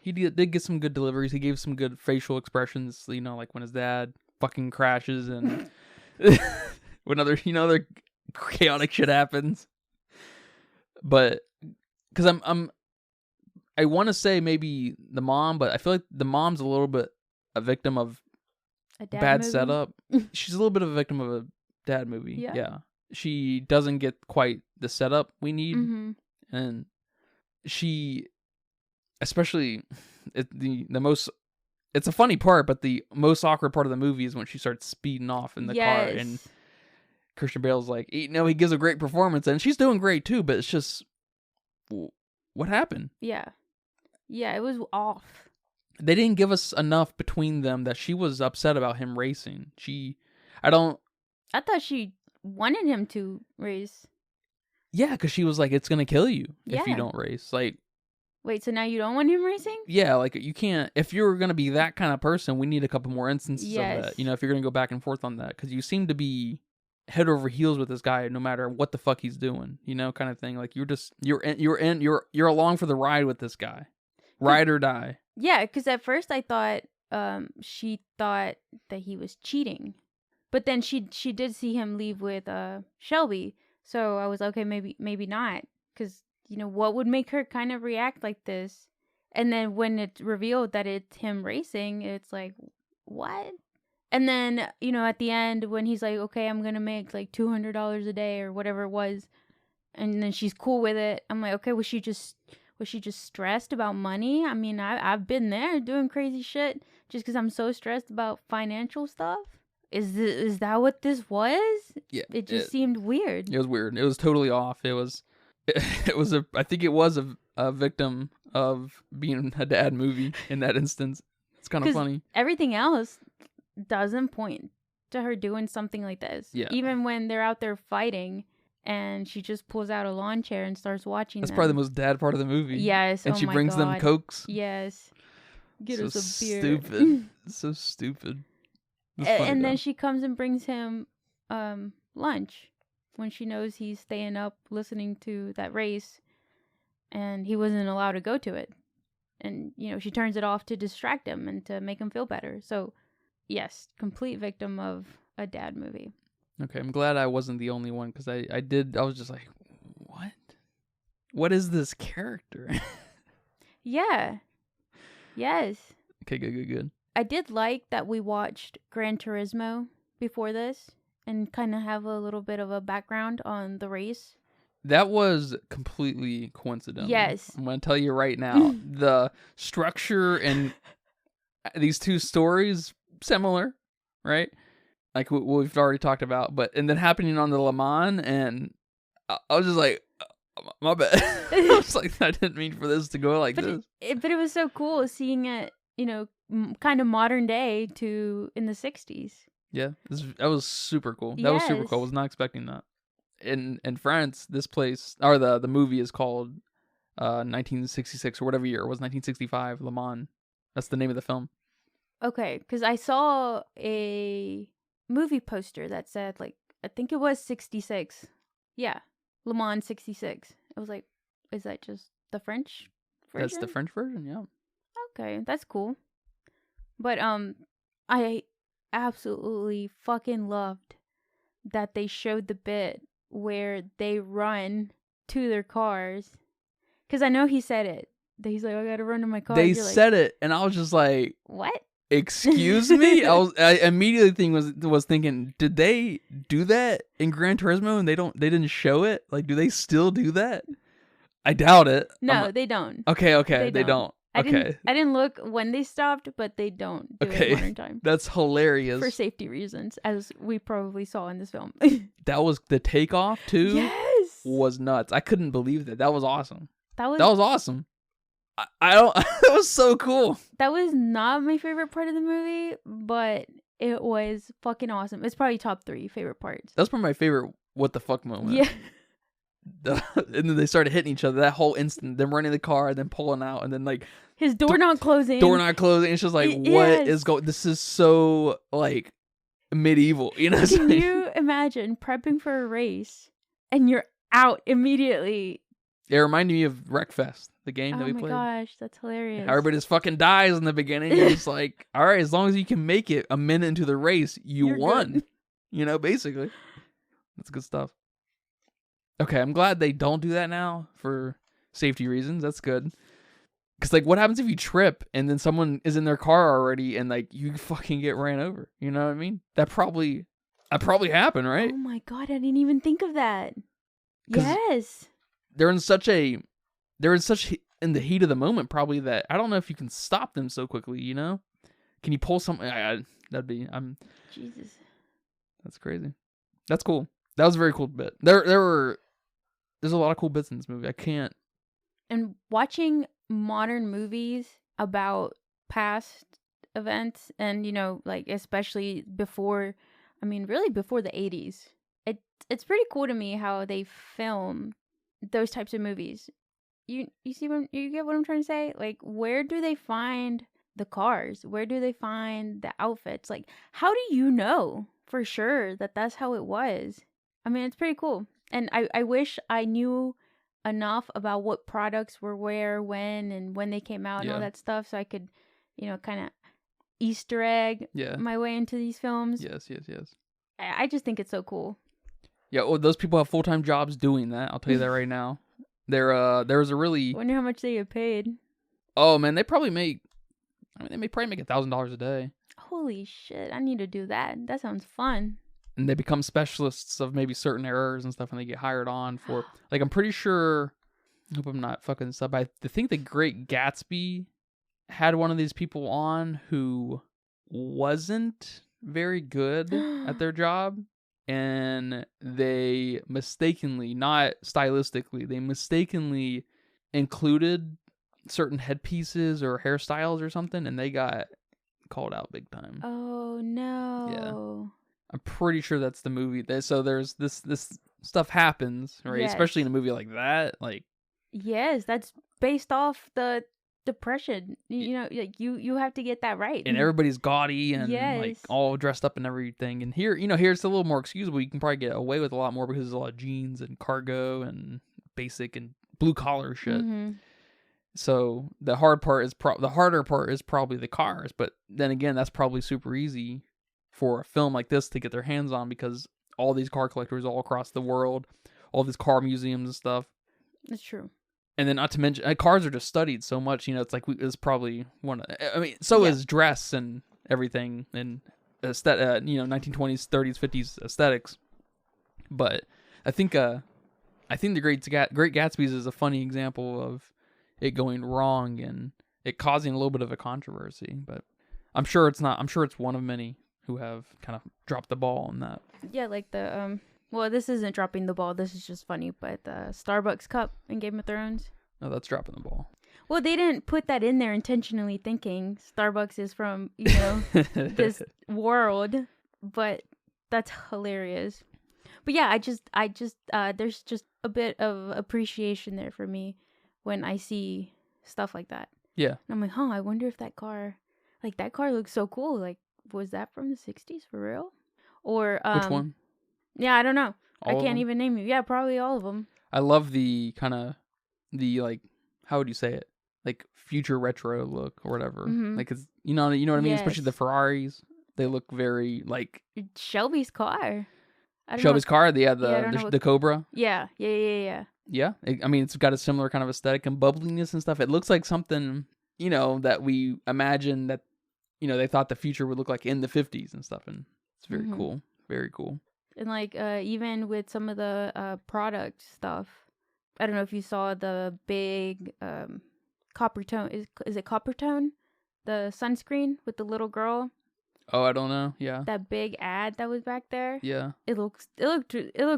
he did get some good deliveries. He gave some good facial expressions, like when his dad fucking crashes and when other chaotic shit happens. But because I want to say maybe the mom, but I feel like the mom's a little bit a victim of A dad bad movie? setup. She's a little bit of a victim of a dad movie. Yeah. She doesn't get quite the setup we need. Mm-hmm. And she, especially the most, it's a funny part, but the most awkward part of the movie is when she starts speeding off in the car, and Christian Bale's like, he gives a great performance, and she's doing great too, but it's just, what happened? Yeah, it was off. They didn't give us enough between them that she was upset about him racing. I thought she wanted him to race. Yeah, because she was like, it's going to kill you if you Yeah. don't race. Like, Wait, so now you don't want him racing? yeah, like you can't, if you're going to be that kind of person, we need a couple more instances of Yes. that. If you're going to go back and forth on that, because you seem to be head over heels with this guy no matter what the fuck he's doing, kind of thing. Like you're along for the ride with this guy. Ride or die. Yeah, because at first I thought she thought that he was cheating. But then she did see him leave with Shelby. So I was okay, maybe not, because what would make her kind of react like this? And then when it's revealed that it's him racing, it's like, what? And then at the end when he's like, okay, I'm gonna make like $200 a day or whatever it was, and then she's cool with it. I'm like, okay, was she just stressed about money? I've been there doing crazy shit just because I'm so stressed about financial stuff. Is that what this was? Yeah, it just seemed weird. It was weird. It was totally off. I think it was a victim of being a dad movie in that instance. It's kind of funny. Everything else doesn't point to her doing something like this. Yeah. Even when they're out there fighting and she just pulls out a lawn chair and starts watching That's them. probably the most dad part of the movie. Yes. And she brings them Cokes. Yes. Get us a beer. Stupid. So stupid. And then she comes and brings him lunch when she knows he's staying up listening to that race and he wasn't allowed to go to it. And, she turns it off to distract him and to make him feel better. So, yes, complete victim of a dad movie. Okay, I'm glad I wasn't the only one, because I was just like, what? What is this character? Yeah. Yes. Okay, good. I did like that we watched Gran Turismo before this and kind of have a little bit of a background on the race. That was completely coincidental. Yes. I'm going to tell you right now. The structure and these two stories, similar, right? Like what we've already talked about. And then happening on the Le Mans, and I was just like, my bad. I was like, I didn't mean for this to go like this. But it was so cool seeing it, kind of modern day to in the 60s. Yeah, that was super cool. That was super cool. I was not expecting that. In France, this place, or the movie is called 1966 or whatever year. It was 1965, Le Mans. That's the name of the film. Okay, because I saw a movie poster that said, like, I think it was 66. Yeah, Le Mans 66. It was like, is that just the French version? That's the French version, yeah. Okay, that's cool. But I absolutely fucking loved that they showed the bit where they run to their cars. Because I know he said it. He's like, I gotta run to my car. They You're said it, and I was just like, what? Excuse me? I immediately was thinking, did they do that in Gran Turismo and they didn't show it? Like, do they still do that? I doubt it. No, they don't. Okay, they don't. I didn't look when they stopped, but they don't do it modern time. That's hilarious. For safety reasons, as we probably saw in this film. That was the takeoff too. Yes. Was nuts. I couldn't believe that. That was awesome. That was awesome. I don't. That was so cool. That was not my favorite part of the movie, but it was fucking awesome. It's probably top 3 favorite parts. That's probably my favorite. What the fuck moment? Yeah. And then they started hitting each other. That whole instant, them running the car, and then pulling out, and then like his door not closing. It's just like, what is going? This is so like medieval. You know? Can you imagine prepping for a race and you're out immediately? It reminded me of Wreckfest, the game that we played. Oh my gosh, that's hilarious. Everybody just fucking dies in the beginning. It's like, all right, as long as you can make it a minute into the race, you're won. Good. You know, basically. That's good stuff. Okay, I'm glad they don't do that now for safety reasons. That's good. Because, like, what happens if you trip and then someone is in their car already and, like, you fucking get ran over? You know what I mean? That probably happened, right? Oh my god, I didn't even think of that. Yes. They're in the heat of the moment, probably, that I don't know if you can stop them so quickly, you know? Can you pull something? Jesus. That's crazy. That's cool. That was a very cool bit. There's a lot of cool bits in this movie. I can't. And watching modern movies about past events and, you know, like, especially before the 80s, it's pretty cool to me how they film those types of movies. You see what you get what I'm trying to say? Like, where do they find the cars? Where do they find the outfits? Like, how do you know for sure that that's how it was? I mean, it's pretty cool. And I wish I knew enough about what products were where, when, and when they came out and all that stuff, so I could, you know, kind of Easter egg my way into these films. Yes. I just think it's so cool. Yeah, well, those people have full-time jobs doing that. I'll tell you that right now. There was a really... Wonder how much they get paid. Oh, man, they probably make... they may probably make $1,000 a day. Holy shit, I need to do that. That sounds fun. And they become specialists of maybe certain errors and stuff, and they get hired on for... Like, I'm pretty sure... I hope I'm not fucking this up. I think The Great Gatsby had one of these people on who wasn't very good at their job. And they mistakenly, not stylistically, they mistakenly included certain headpieces or hairstyles or something, and they got called out big time. Oh, no. Yeah. I'm pretty sure that's the movie. So there's this stuff happens, right? Yes. Especially in a movie like that. Like, yes, that's based off the Depression. You know, like you have to get that right. And everybody's gaudy and like all dressed up and everything. And here it's a little more excusable. You can probably get away with a lot more because there's a lot of jeans and cargo and basic and blue collar shit. Mm-hmm. So the harder part is probably the cars. But then again, that's probably super easy for a film like this to get their hands on because all these car collectors all across the world, all these car museums and stuff. That's true. And then not to mention, cars are just studied so much, you know, it's like, it's probably one of, I mean, so is dress and everything and, 1920s, 30s, 50s aesthetics. But I think The Great Gatsby is a funny example of it going wrong and it causing a little bit of a controversy. But I'm sure it's one of many who have kind of dropped the ball on that. Yeah, like the, well, this isn't dropping the ball. This is just funny, but the Starbucks cup in Game of Thrones. No, that's dropping the ball. Well, they didn't put that in there intentionally thinking Starbucks is from, you know, this world, but that's hilarious. But yeah, I just there's just a bit of appreciation there for me when I see stuff like that. Yeah. And I'm like, I wonder if that car looks so cool. Like, was that from the 60s for real? Or which one? Yeah, I don't know. I can't even name you. Yeah, probably all of them. I love the kind of the like, how would you say it? Like future retro look or whatever. Mhm. Like it's you know what I mean. Especially the Yes. Ferraris, they look very like Shelby's car. I don't know. Shelby's car. Yeah, Yeah, I don't know what. the Cobra. Yeah. Yeah, I mean, it's got a similar kind of aesthetic and bubbliness and stuff. It looks like something, that we imagine that, they thought the future would look like in the 50s and stuff. And it's very cool. Very cool. And like, even with some of the product stuff, I don't know if you saw the big copper tone. Is it copper tone? The sunscreen with the little girl. Oh, I don't know. Yeah. That big ad that was back there. Yeah. It looked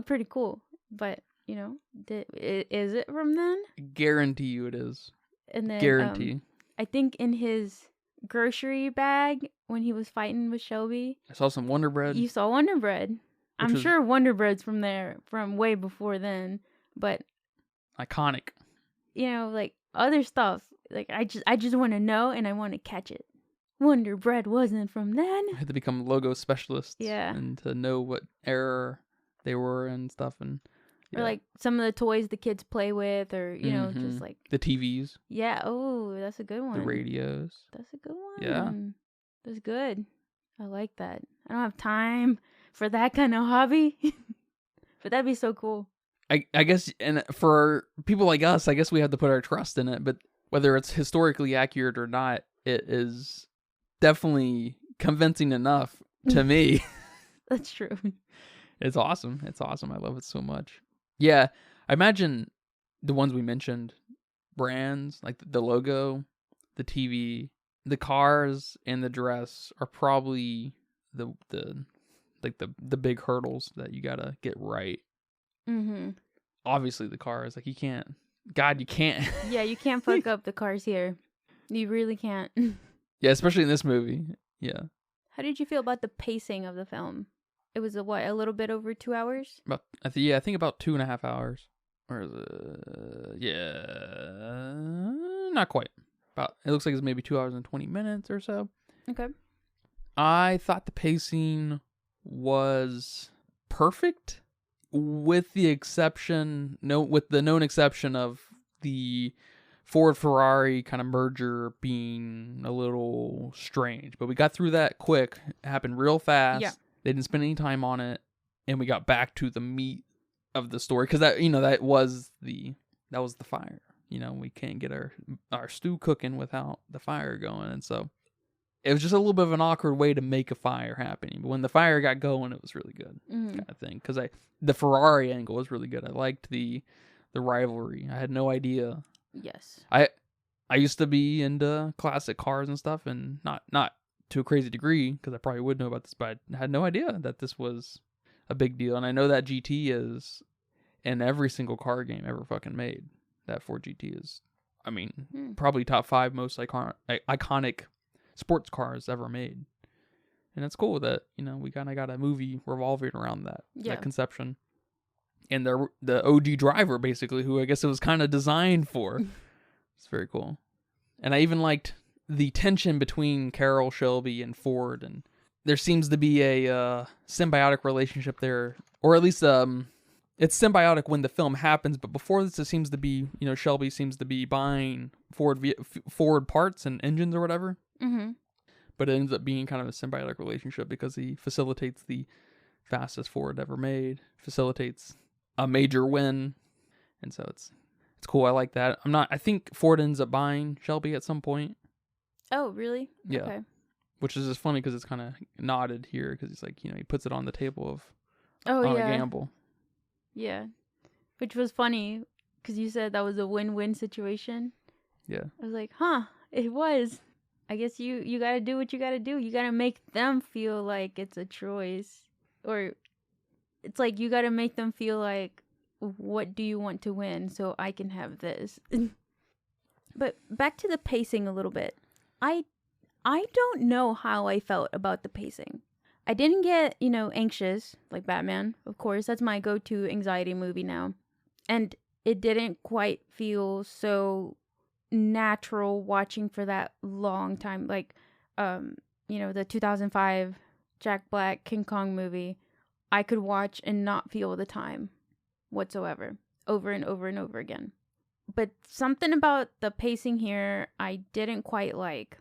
pretty cool. But is it from then? Guarantee you it is. And then Guarantee. I think in his grocery bag when he was fighting with Shelby, I saw some Wonder Bread. You saw Wonder Bread. I'm sure Wonder Bread's from there, from way before then. But iconic. Like other stuff. Like I just want to know and I want to catch it. Wonder Bread wasn't from then. I had to become logo specialists. Yeah. And to know what era they were and stuff. And or like some of the toys the kids play with, or just like the TVs. Yeah. Oh, that's a good one. The radios. That's a good one. Yeah. That's good. I like that. I don't have time for that kind of hobby, but that'd be so cool. I guess, and for people like us, I guess we have to put our trust in it. But whether it's historically accurate or not, it is definitely convincing enough to me. That's true. It's awesome. It's awesome. I love it so much. Yeah, I imagine the ones we mentioned, brands, like the logo, the TV, the cars, and the dress are probably the big hurdles that you gotta get right. Mm-hmm. Obviously, the cars, like you can't. Yeah, you can't fuck up the cars here. You really can't. Yeah, especially in this movie. Yeah. How did you feel about the pacing of the film? It was a little bit over 2 hours? I think about 2.5 hours. Or is it? Not quite. It looks like it's maybe 2 hours and 20 minutes or so. Okay. I thought the pacing was perfect, with the known exception of the Ford Ferrari kind of merger being a little strange. But we got through that quick. It happened real fast. Yeah. They didn't spend any time on it, and we got back to the meat of the story, because that was the fire. We can't get our stew cooking without the fire going, and so it was just a little bit of an awkward way to make a fire happening. But when the fire got going, it was really good, kind of thing. Because the Ferrari angle was really good. I liked the rivalry. I had no idea. Yes. I used to be into classic cars and stuff, and not to a crazy degree, because I probably would know about this, but I had no idea that this was a big deal. And I know that GT is in every single car game ever fucking made. That Ford GT is, I mean, probably top 5 most iconic sports cars ever made. And it's cool that, we kind of got a movie revolving around that conception. And the OG driver, basically, who I guess it was kind of designed for. It's very cool. And I even liked the tension between Carroll, Shelby, and Ford. And there seems to be a symbiotic relationship there. Or at least it's symbiotic when the film happens. But before this, it seems to be, Shelby seems to be buying Ford parts and engines or whatever. Mm-hmm. But it ends up being kind of a symbiotic relationship, because he facilitates the fastest Ford ever made, facilitates a major win, and so it's cool. I like that. I think Ford ends up buying Shelby at some point. Oh, really? Yeah. Okay. Which is just funny because it's kind of nodded here, because he's like, he puts it on the table a gamble. Yeah. Which was funny because you said that was a win-win situation. Yeah. I was like, it was. I guess you got to do what you got to do. You got to make them feel like it's a choice. Or it's like you got to make them feel like, what do you want to win so I can have this? But back to the pacing a little bit. I don't know how I felt about the pacing. I didn't get, anxious like Batman. Of course, that's my go-to anxiety movie now. And it didn't quite feel so natural watching for that long time. Like, the 2005 Jack Black King Kong movie, I could watch and not feel the time whatsoever. over and over and over again. But something about the pacing here I didn't quite like,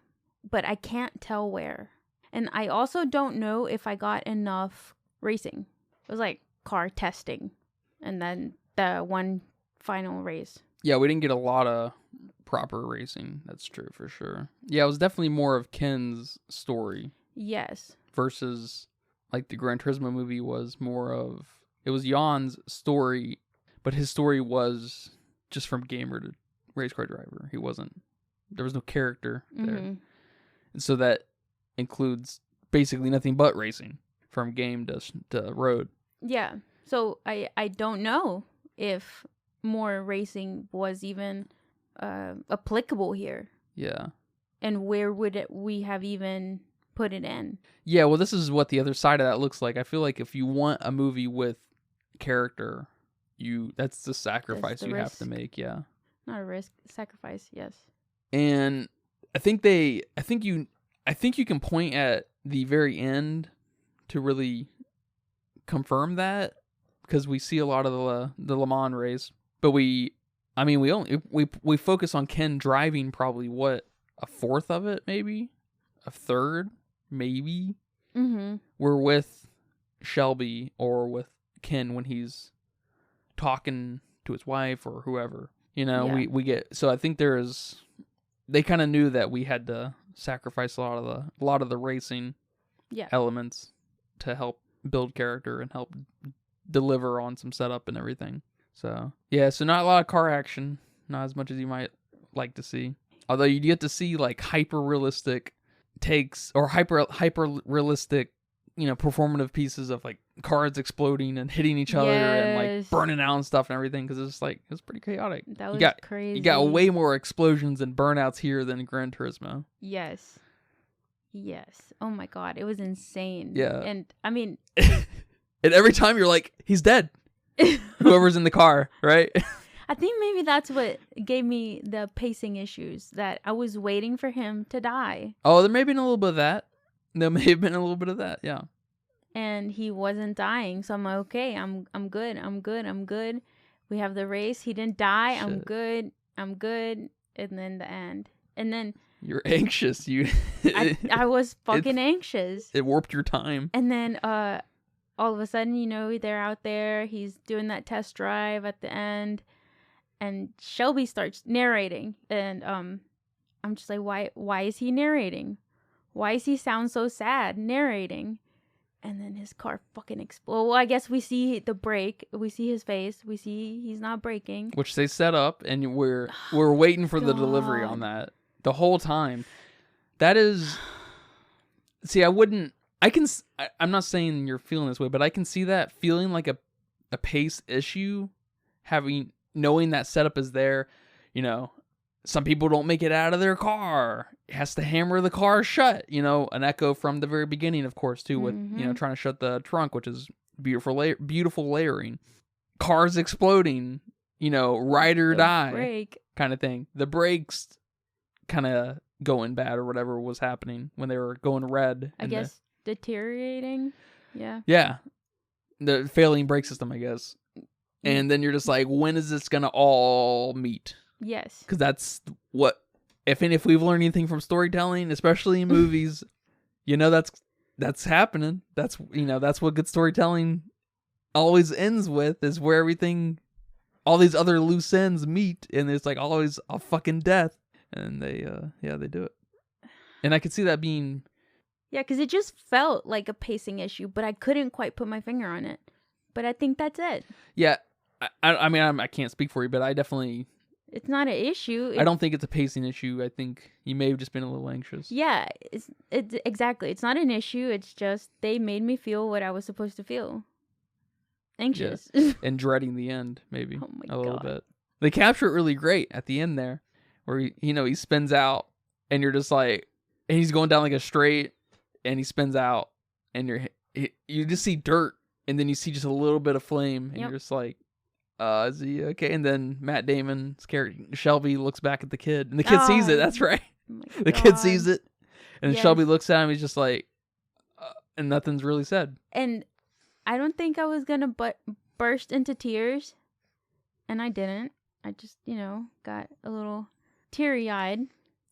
but I can't tell where. And I also don't know if I got enough racing. It was like car testing and then the one final race. Yeah, we didn't get a lot of proper racing. That's true for sure. Yeah, it was definitely more of Ken's story. Yes. Versus like the Gran Turismo movie was more of, it was Jan's story, but his story was just from gamer to race car driver. There was no character there. Mm-hmm. And so that includes basically nothing but racing from game to road. Yeah. So I don't know if more racing was even applicable here. Yeah. And where would we have even put it in? Yeah, well, this is what the other side of that looks like. I feel like if you want a movie with character, that's the sacrifice you have to make. Yeah. Not a risk, sacrifice. Yes. And I think you can point at the very end to really confirm that, because we see a lot of the Le Mans race, but we focus on Ken driving probably what, a fourth of it, maybe a third, maybe. Mm-hmm. We're with Shelby or with Ken when he's talking to his wife or whoever. Yeah. We get, so I think they kind of knew that we had to sacrifice a lot of the racing elements to help build character and help deliver on some setup and everything. So yeah, so not a lot of car action, not as much as you might like to see. Although you get to see like hyper realistic takes or hyper realistic, performative pieces of like cars exploding and hitting each other and like burning out and stuff and everything, because it was pretty chaotic. That was crazy. You got way more explosions and burnouts here than Gran Turismo. Yes. Oh my god, it was insane. Yeah. And I mean, and every time you're like, he's dead. Whoever's in the car, right? I think maybe that's what gave me the pacing issues, that I was waiting for him to die. Oh, there may have been a little bit of that. Yeah. And he wasn't dying, so I'm like, okay, I'm good. We have the race. He didn't die. Shit. I'm good. And then the end. And then you're anxious. I was fucking anxious. It warped your time. And then all of a sudden, they're out there. He's doing that test drive at the end, and Shelby starts narrating, and I'm just like, why is he narrating? Why does he sound so sad narrating? And then his car fucking explodes. Well, I guess we see the brake. We see his face. We see he's not braking, which they set up, and we're waiting for the delivery on that the whole time. That is, see, I'm not saying you're feeling this way, but I can see that feeling like a pace issue, knowing that setup is there. Some people don't make it out of their car. It has to hammer the car shut. An echo from the very beginning, of course, too, with, trying to shut the trunk, which is beautiful layering. Cars exploding, ride or die brake kind of thing. The brakes kind of going bad or whatever was happening when they were going red. I guess deteriorating. Yeah. Yeah. The failing brake system, I guess. And then you're just like, when is this going to all meet? Yes. Because that's what, if we've learned anything from storytelling, especially in movies, that's happening. That's what good storytelling always ends with, is where all these other loose ends meet, and it's like always a fucking death. And they do it. And I could see that being... Yeah, because it just felt like a pacing issue, but I couldn't quite put my finger on it. But I think that's it. Yeah, I mean, I can't speak for you, but I definitely... It's not an issue. I don't think it's a pacing issue. I think you may have just been a little anxious. Yeah, it's exactly. It's not an issue. It's just they made me feel what I was supposed to feel. Anxious. Yeah. And dreading the end, maybe. Oh my God. A little bit. They capture it really great at the end there, where he spins out, and you're just like, and he's going down like a straight, and he spins out, and you just see dirt, and then you see just a little bit of flame, and you're just like, is he okay? And then Matt Damon's character Shelby looks back at the kid, and the kid sees it. That's right. Oh the kid sees it, and Shelby looks at him. He's just like, and nothing's really said. And I don't think I was gonna burst into tears and I didn't. I just, got a little teary-eyed.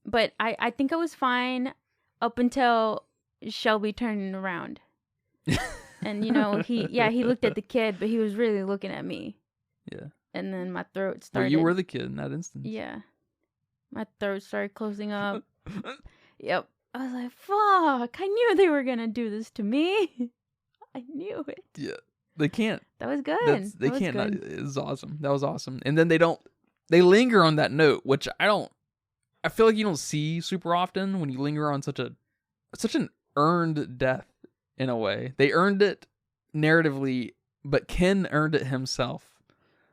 But I think I was fine up until Shelby turning around. And, he looked at the kid, but he was really looking at me. Yeah. And then my throat started... Well, you were the kid in that instance. Yeah. My throat started closing up. Yep. I was like, fuck, I knew they were going to do this to me. I knew it. Yeah. They can't. That was good. They can't. Good. It was awesome. That was awesome. And then they linger on that note, which I feel like you don't see super often when you linger on such an earned death in a way. They earned it narratively, but Ken earned it himself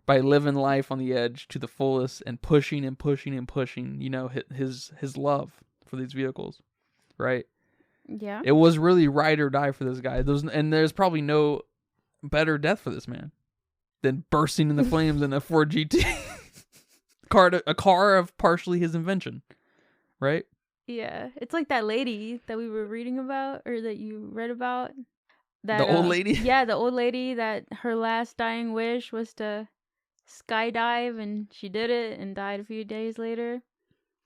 by living life on the edge to the fullest and pushing and pushing and pushing, his love for these vehicles, right? Yeah. It was really ride or die for this guy. There's probably no better death for this man than bursting in the flames in a Ford GT. A car of partially his invention, right? Yeah. It's like that lady that we were reading about, or that you read about. That, the old lady? Yeah, the old lady that her last dying wish was to skydive, and she did it and died a few days later.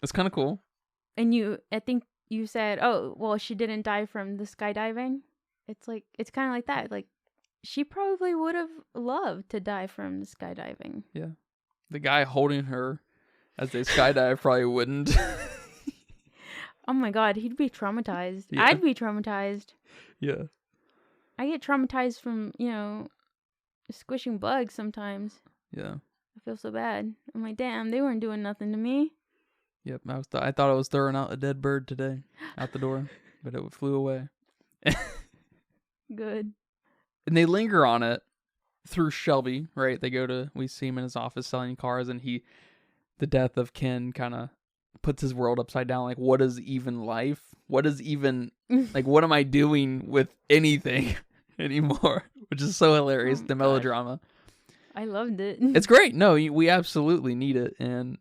It's kind of cool. And I think you said, oh, well, she didn't die from the skydiving. It's kind of like that. Like, she probably would have loved to die from the skydiving. Yeah. The guy holding her as they skydive probably wouldn't. Oh my God, he'd be traumatized. Yeah. I'd be traumatized. Yeah. I get traumatized from, squishing bugs sometimes. Yeah. I feel so bad. I'm like, damn, they weren't doing nothing to me. Yep. I thought I was throwing out a dead bird today out the door, but it flew away. Good. And they linger on it through Shelby, right? We see him in his office selling cars, and the death of Ken kind of puts his world upside down. Like, what is even life? What is even, like, what am I doing with anything anymore? Which is so hilarious, the melodrama. I loved it. It's great. No, we absolutely need it. And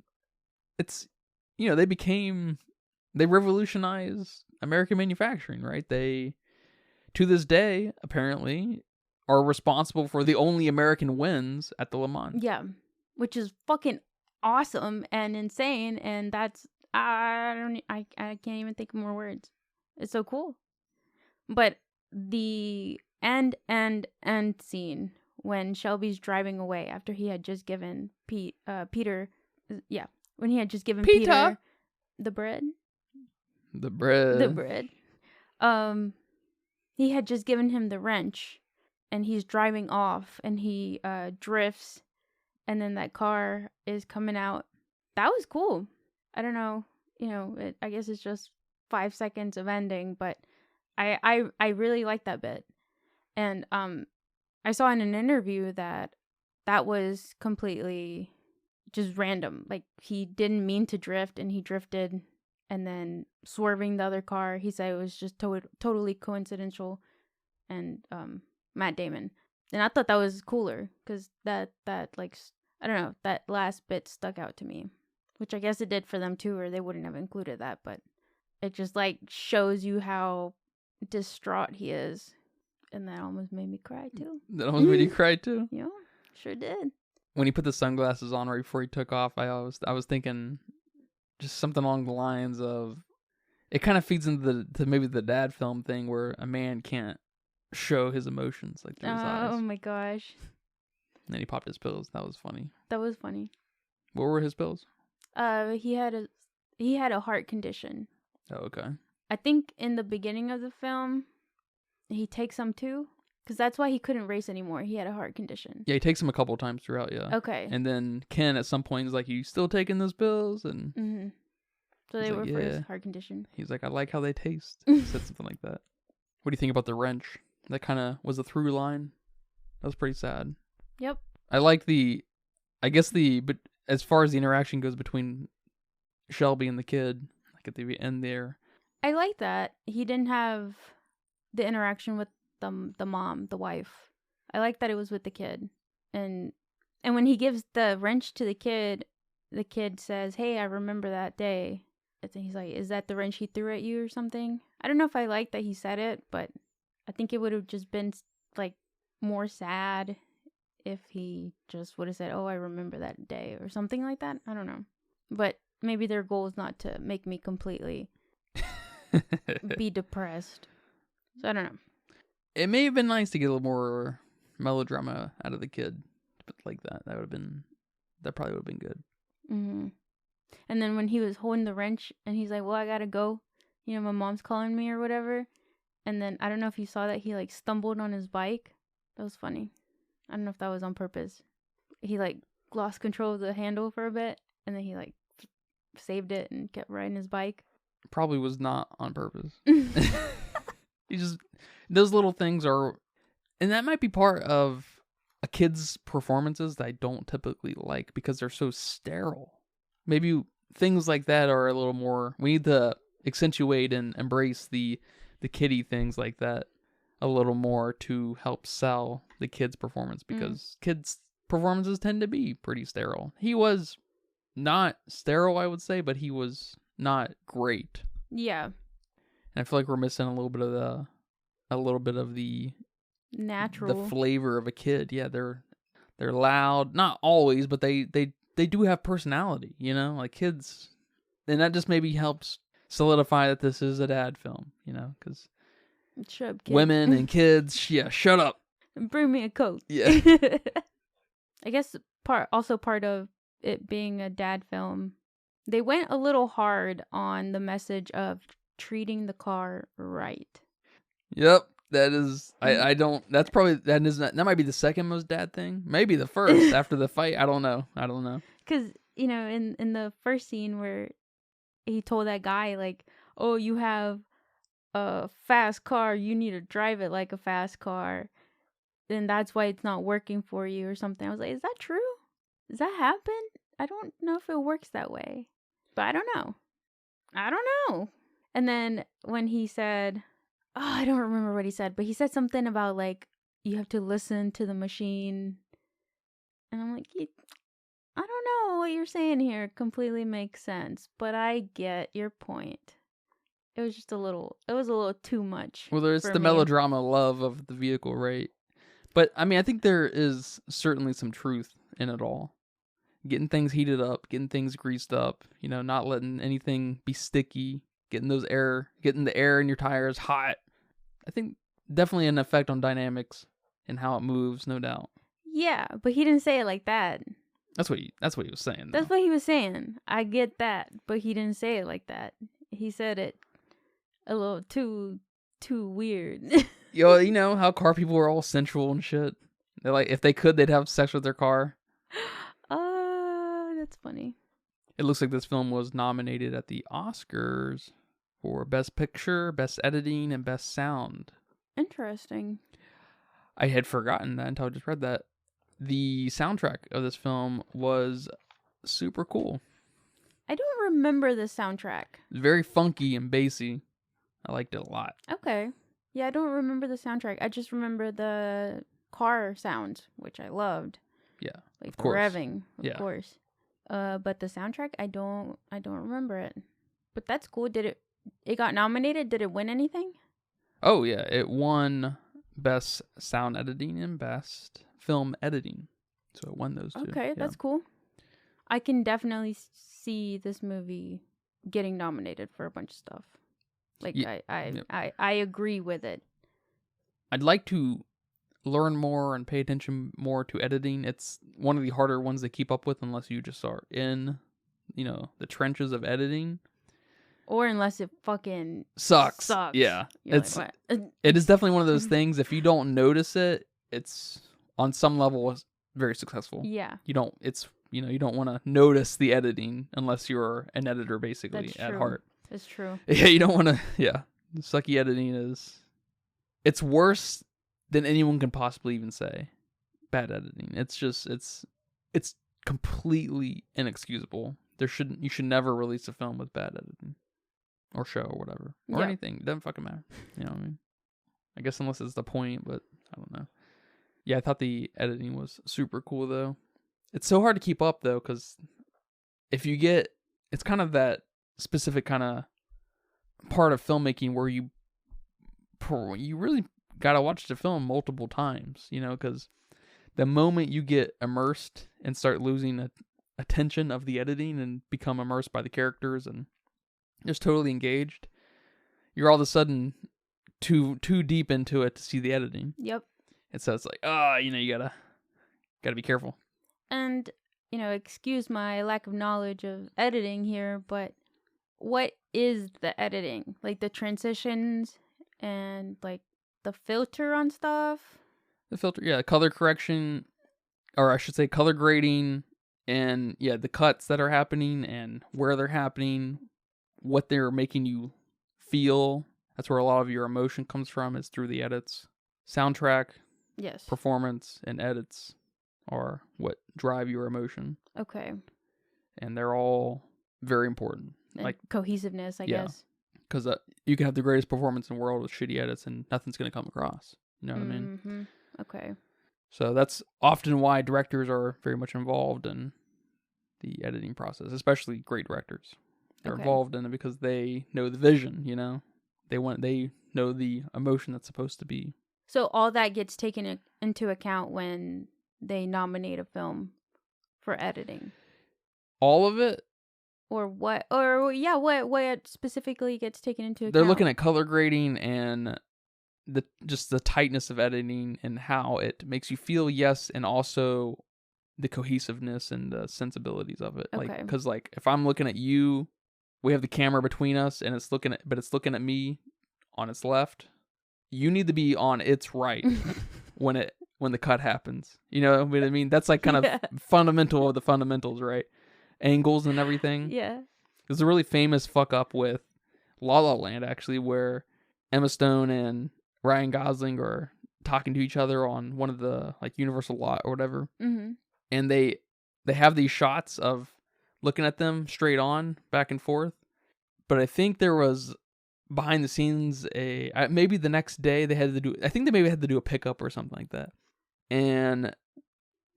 it's, they revolutionized American manufacturing, right? They, to this day, apparently, are responsible for the only American wins at the Le Mans. Yeah, which is fucking awesome and insane, and that's I can't even think of more words. It's so cool. But the end scene when Shelby's driving away after he had just given Peter when he had just given Peter the bread. He had just given him the wrench, and he's driving off, and he drifts, and then that car is coming out. That was cool. I don't know, I guess it's just 5 seconds of ending, but I really like that bit. And I saw in an interview that was completely just random. Like, he didn't mean to drift, and he drifted, and then swerving the other car. He said it was just totally coincidental. And Matt Damon. And I thought that was cooler, because that like, I don't know, that last bit stuck out to me, which I guess it did for them too, or they wouldn't have included that, but it just like shows you how distraught he is. And that almost made me cry too. That almost made you cry too? Yeah, sure did. When he put the sunglasses on right before he took off, I was thinking just something along the lines of, it kind of feeds into maybe the dad film thing where a man can't show his emotions like through his eyes. Oh my gosh. And then he popped his pills. That was funny. That was funny. What were his pills? He had a heart condition. Oh, okay. I think in the beginning of the film, he takes some too, because that's why he couldn't race anymore. He had a heart condition. Yeah, he takes them a couple times throughout. Yeah. Okay. And then Ken at some point is like, "You still taking those pills?" And so they were for his heart condition. He's like, "I like how they taste." He said something like that. What do you think about the wrench? That kind of was a through line. That was pretty sad. Yep. I like but as far as the interaction goes between Shelby and the kid, like at the end there, I like that he didn't have the interaction with the mom, the wife. I like that it was with the kid, and when he gives the wrench to the kid says, "Hey, I remember that day." And he's like, "Is that the wrench he threw at you or something?" I don't know if I like that he said it, but I think it would have just been like more sad if he just would have said, "Oh, I remember that day" or something like that. I don't know. But maybe their goal is not to make me completely be depressed. So I don't know. It may have been nice to get a little more melodrama out of the kid, but like that probably would have been good. Mm-hmm. And then when he was holding the wrench and he's like, "Well, I gotta go. You know, my mom's calling me or whatever." And then I don't know if you saw that he like stumbled on his bike. That was funny. I don't know if that was on purpose. He like lost control of the handle for a bit, and then he like saved it and kept riding his bike. Probably was not on purpose. You just, those little things are, and that might be part of a kid's performances that I don't typically like because they're so sterile. Maybe things like that are a little more, we need to accentuate and embrace the kiddie things like that a little more to help sell the kid's performance, because kids' performances tend to be pretty sterile. He was not sterile, I would say, but he was not great. Yeah. And I feel like we're missing a little bit of the natural, the flavor of a kid. Yeah, they're loud, not always, but they do have personality, you know, like kids, and that just maybe helps solidify that this is a dad film, you know, because women and kids, yeah, shut up. Bring me a Coke. Yeah. I guess part of it being a dad film, they went a little hard on the message of treating the car right. Yep, that is. I don't. That's probably that might be the second most dad thing. Maybe the first after the fight. I don't know. Because you know, in the first scene where he told that guy like, "Oh, you have a fast car. You need to drive it like a fast car. Then that's why it's not working for you," or something. I was like, "Is that true? Does that happen? I don't know if it works that way, but I don't know. And then when he said, oh, I don't remember what he said, but he said something about like, you have to listen to the machine. And I'm like, I don't know what you're saying here completely makes sense, but I get your point. It was a little too much. Well, there's the melodrama love of the vehicle, right? But I mean, I think there is certainly some truth in it all. Getting things heated up, getting things greased up, you know, not letting anything be sticky, getting the air in your tires hot. I think definitely an effect on dynamics and how it moves, no doubt. Yeah, but he didn't say it like that. That's what he was saying. That's what he was saying. I get that, but he didn't say it like that. He said it a little too weird. Yo, you know how car people are all sensual and shit. They're like, if they could, they'd have sex with their car. That's funny. It looks like this film was nominated at the Oscars for Best Picture, Best Editing, and Best Sound. Interesting. I had forgotten that until I just read that. The soundtrack of this film was super cool. I don't remember the soundtrack. It's very funky and bassy. I liked it a lot. Okay. Yeah, I don't remember the soundtrack. I just remember the car sounds, which I loved. Yeah, like of course. Revving, of course. But the soundtrack, I don't remember it. But that's cool. Did it got nominated? Did it win anything? Oh yeah, it won Best Sound Editing and Best Film Editing. So it won those two. Okay, that's cool. I can definitely see this movie getting nominated for a bunch of stuff. Like I agree with it. I'd like to learn more and pay attention more to editing. It's one of the harder ones to keep up with unless you just are in, you know, the trenches of editing. Or unless it fucking sucks. Yeah. It's like, it is definitely one of those things, if you don't notice it, it's on some level very successful. Yeah. You don't want to notice the editing unless you're an editor basically. That's at true. Heart. It's true. Yeah, you don't want to, sucky editing it's worse than anyone can possibly even say. Bad editing. It's just, it's completely inexcusable. You should never release a film with bad editing. Or show or whatever. Or anything. It doesn't fucking matter. You know what I mean? I guess unless it's the point, but I don't know. Yeah, I thought the editing was super cool though. It's so hard to keep up though, because it's kind of that specific kind of part of filmmaking where you really gotta watch the film multiple times, you know, because the moment you get immersed and start losing attention of the editing and become immersed by the characters and just totally engaged, you're all of a sudden too deep into it to see the editing. Yep. And so it's like, you gotta be careful. And, excuse my lack of knowledge of editing here, but what is the editing? Like the transitions and like the filter on stuff? The filter, yeah, color correction, or I should say color grading, and yeah, the cuts that are happening and where they're happening, what they're making you feel. That's where a lot of your emotion comes from, is through the edits. Soundtrack, Yes. performance, and edits are what drive your emotion. Okay. And they're all very important. And like cohesiveness, I guess. Because you can have the greatest performance in the world with shitty edits and nothing's going to come across. You know what I mean? Mm-hmm. Okay. So that's often why directors are very much involved in the editing process, especially great directors. They're involved in it because they know the vision, They know the emotion that's supposed to be. So all that gets taken into account when they nominate a film for editing? All of it? Or what? Or, yeah, what specifically gets taken into account? They're looking at color grading and the tightness of editing and how it makes you feel, yes, and also the cohesiveness and the sensibilities of it. Okay. Because if I'm looking at you, we have the camera between us and it's looking at me on its left. You need to be on its right when the cut happens. You know what I mean? That's kind of fundamental of the fundamentals, right? Angles and everything. Yeah. There's a really famous fuck up with La La Land, actually, where Emma Stone and Ryan Gosling are talking to each other on one of the Universal lot or whatever. Mm-hmm. And they have these shots of looking at them straight on, back and forth. But I think there was behind the scenes maybe the next day I think they maybe had to do a pickup or something like that. And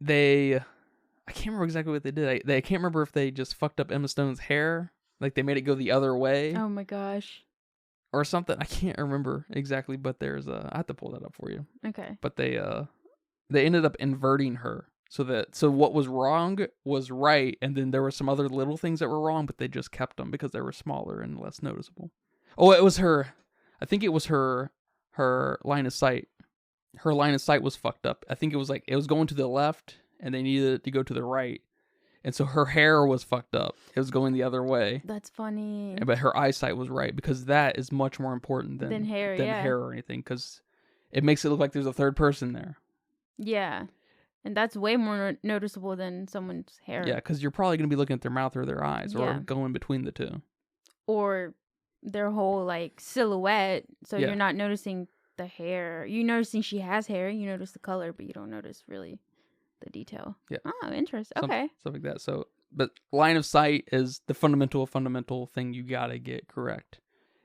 I can't remember exactly what they did. I can't remember if they just fucked up Emma Stone's hair, they made it go the other way. Oh my gosh. Or something. I can't remember exactly, but I have to pull that up for you. Okay. But they ended up inverting her so what was wrong was right, and then there were some other little things that were wrong, but they just kept them because they were smaller and less noticeable. Oh, it was her. I think it was her line of sight. Her line of sight was fucked up. I think it was going to the left, and they needed it to go to the right. And so her hair was fucked up. It was going the other way. That's funny. But her eyesight was right, because that is much more important than hair, hair or anything, because it makes it look like there's a third person there. Yeah. And that's way more noticeable than someone's hair. Yeah, because you're probably going to be looking at their mouth or their eyes, or Yeah. going between the two. Or their whole silhouette, so Yeah. you're not noticing the hair. You're noticing she has hair, you notice the color, but you don't notice really the detail. Yeah. Oh, interesting. Okay. Stuff like that. So, but line of sight is the fundamental thing you gotta get correct.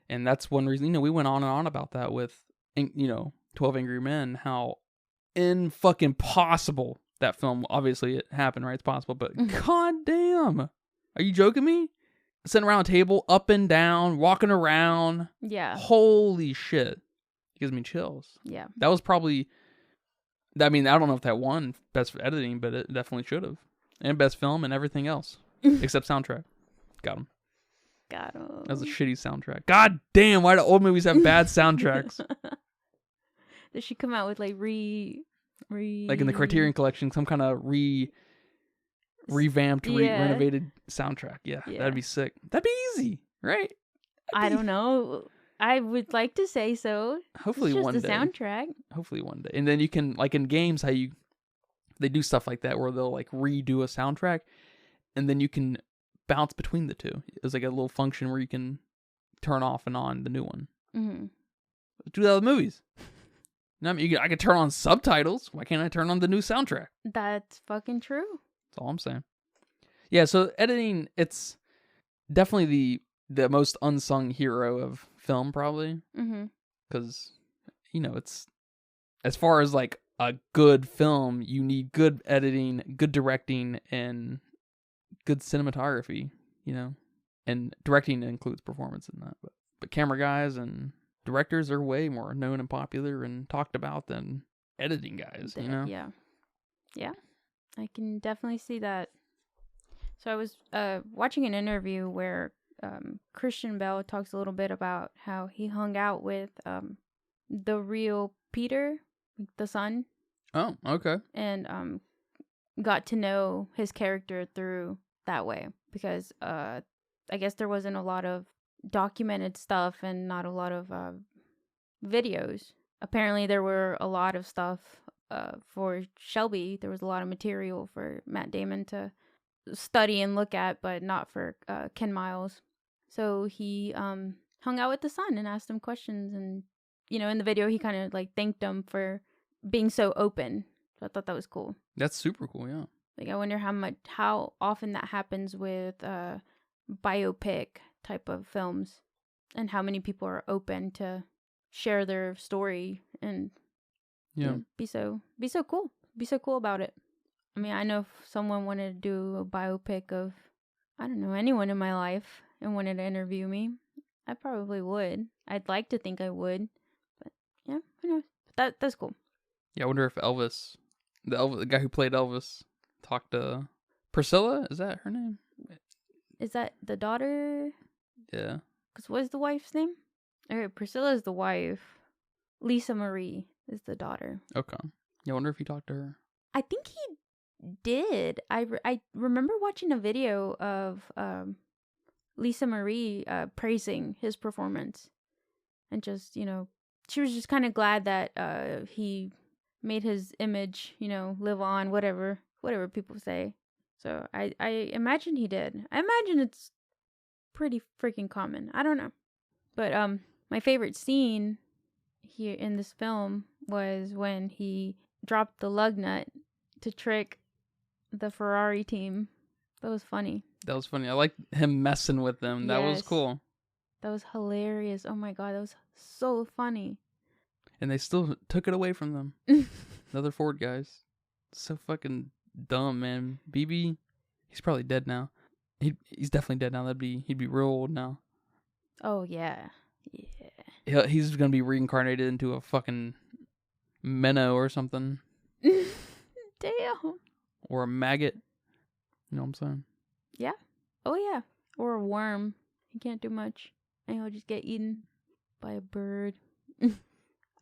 And that's one reason, we went on and on about that with, 12 Angry Men, how fucking possible that film, obviously it happened, right? It's possible, but god damn. Are you joking me? Sitting around a table, up and down, walking around. Yeah. Holy shit. It gives me chills. Yeah. That was probably, I don't know if that won best editing, but it definitely should have. And best film and everything else. Except soundtrack. Got him. Got him. That was a shitty soundtrack. God damn, why do old movies have bad soundtracks? Did she come out with like in the Criterion Collection, some kind of revamped, renovated soundtrack. Yeah, that'd be sick. That'd be easy, right? I don't know. I would like to say so. Hopefully it's just one day. The soundtrack. Hopefully one day. And then you can, in games, they do stuff like that where they'll redo a soundtrack, and then you can bounce between the two. It's a little function where you can turn off and on the new one. Mm-hmm. Do that with movies. I could turn on subtitles. Why can't I turn on the new soundtrack? That's fucking true. That's all I'm saying. Yeah, so editing, it's definitely the most unsung hero of film, probably. Mm-hmm. Because, it's, as far as a good film, you need good editing, good directing, and good cinematography, And directing includes performance in that. But camera guys and directors are way more known and popular and talked about than editing guys, Yeah. Yeah, I can definitely see that. So I was watching an interview where Christian Bale talks a little bit about how he hung out with the real Peter, the son. Oh, okay. And got to know his character through that way, because I guess there wasn't a lot of documented stuff and not a lot of videos. Apparently there were a lot of stuff for Shelby. There was a lot of material for Matt Damon to study and look at, but not for Ken Miles. So he hung out with the son and asked him questions, and in the video he kind of like thanked him for being so open. So I thought that was cool. That's super cool, yeah. Like, I wonder how often that happens with biopic type of films, and how many people are open to share their story and be so cool. Be so cool about it. I mean, I know if someone wanted to do a biopic of, I don't know, anyone in my life and wanted to interview me, I probably would. I'd like to think I would, but yeah, who knows? That's cool. Yeah, I wonder if Elvis, the guy who played Elvis, talked to Priscilla. Is that her name? Is that the daughter? Yeah. Because what's the wife's name? Okay, Priscilla's the wife. Lisa Marie is the daughter. Okay. Yeah, I wonder if he talked to her. I think he did. I remember watching a video of Lisa Marie praising his performance, and just she was just kind of glad that he made his image live on, whatever people say. So I imagine he did. I imagine it's pretty freaking common. I don't know, but my favorite scene here in this film was when he dropped the lug nut to trick the Ferrari team. That was funny. That was funny. I liked him messing with them. That was cool. That was hilarious. Oh my god, that was so funny. And they still took it away from them. Another Ford guys. So fucking dumb, man. BB, he's probably dead now. He's definitely dead now. He'd be real old now. Oh yeah. Yeah. He's gonna be reincarnated into a fucking minnow or something. Damn. Or a maggot. You know what I'm saying? Yeah. Oh yeah. Or a worm. He can't do much, and he'll just get eaten by a bird.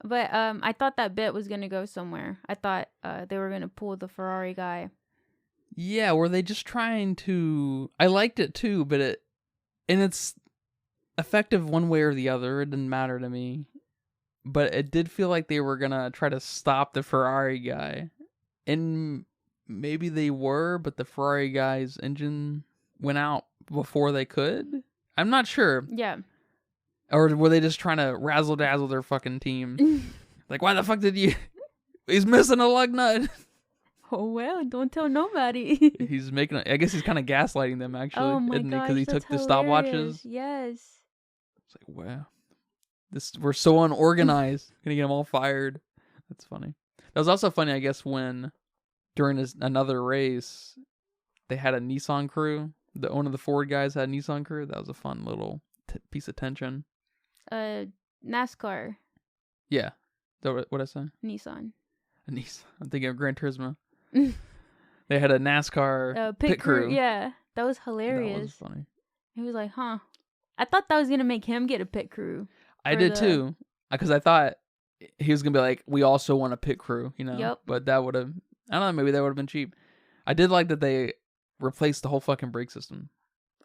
But I thought that bit was gonna go somewhere. I thought they were gonna pull the Ferrari guy. Yeah, were they just trying to? I liked it too, but it's effective one way or the other. It didn't matter to me, but it did feel like they were gonna try to stop the Ferrari guy, and maybe they were, but the Ferrari guy's engine went out before they could. I'm not sure. Yeah. Or were they just trying to razzle dazzle their fucking team? Like, why the fuck did you? He's missing a lug nut. Oh well, don't tell nobody. He's making. I guess he's kind of gaslighting them, actually. Oh my gosh, because he took the hilarious. stopwatches. Yes. It's like, wow, we're so unorganized. Gonna get them all fired. That's funny. That was also funny, I guess, when during another race, they had a Nissan crew. One of the Ford guys had a Nissan crew. That was a fun little piece of tension. NASCAR. Yeah. Is that what I say? Nissan. A Nissan. I'm thinking of Gran Turismo. They had a NASCAR pit crew. Yeah, that was hilarious. That was funny. He was like, huh. I thought that was going to make him get a pit crew. I did too. Because I thought he was going to be like, we also want a pit crew, Yep. But that would have, I don't know, maybe that would have been cheap. I did like that they replaced the whole fucking brake system.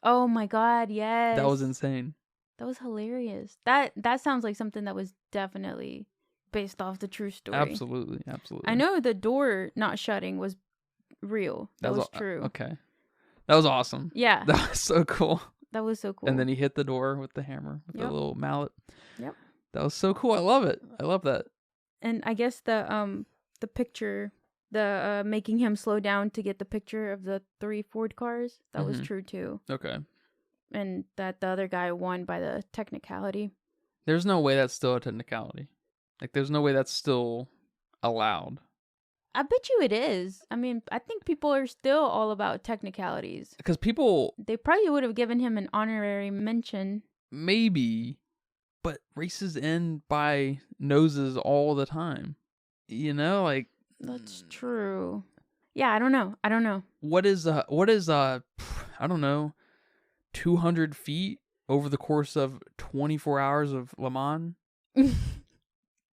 Oh my god, yes. That was insane. That was hilarious. That sounds like something that was definitely based off the true story. Absolutely. I know the door not shutting was real. That was true. Okay. That was awesome. Yeah. That was so cool. That was so cool. And then he hit the door with the hammer, with the little mallet. Yep. That was so cool. I love it. I love that. And I guess the picture, the making him slow down to get the picture of the 3 Ford cars, that was true too. Okay. And that the other guy won by the technicality. There's no way that's still a technicality. Like, there's no way that's still allowed. I bet you it is. I mean, I think people are still all about technicalities. Because people... They probably would have given him an honorary mention. Maybe. But races end by noses all the time. Like... That's true. Yeah, I don't know. What is I don't know, 200 feet over the course of 24 hours of Le Mans?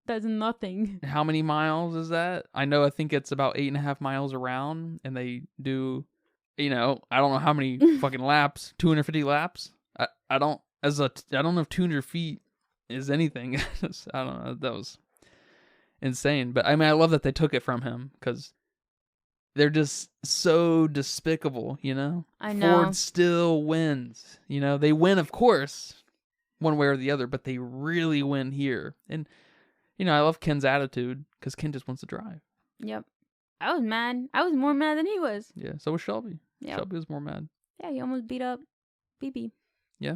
That's nothing. How many miles is that? I think it's about 8.5 miles around, and they do, I don't know how many fucking laps, 250 laps. I don't know if 200 feet is anything. I don't know. That was insane. But I mean, I love that they took it from him because they're just so despicable, I know. Ford still wins. They win, of course, one way or the other, but they really win here. And, I love Ken's attitude because Ken just wants to drive. Yep. I was mad. I was more mad than he was. Yeah, so was Shelby. Yep. Shelby was more mad. Yeah, he almost beat up BB. Yeah.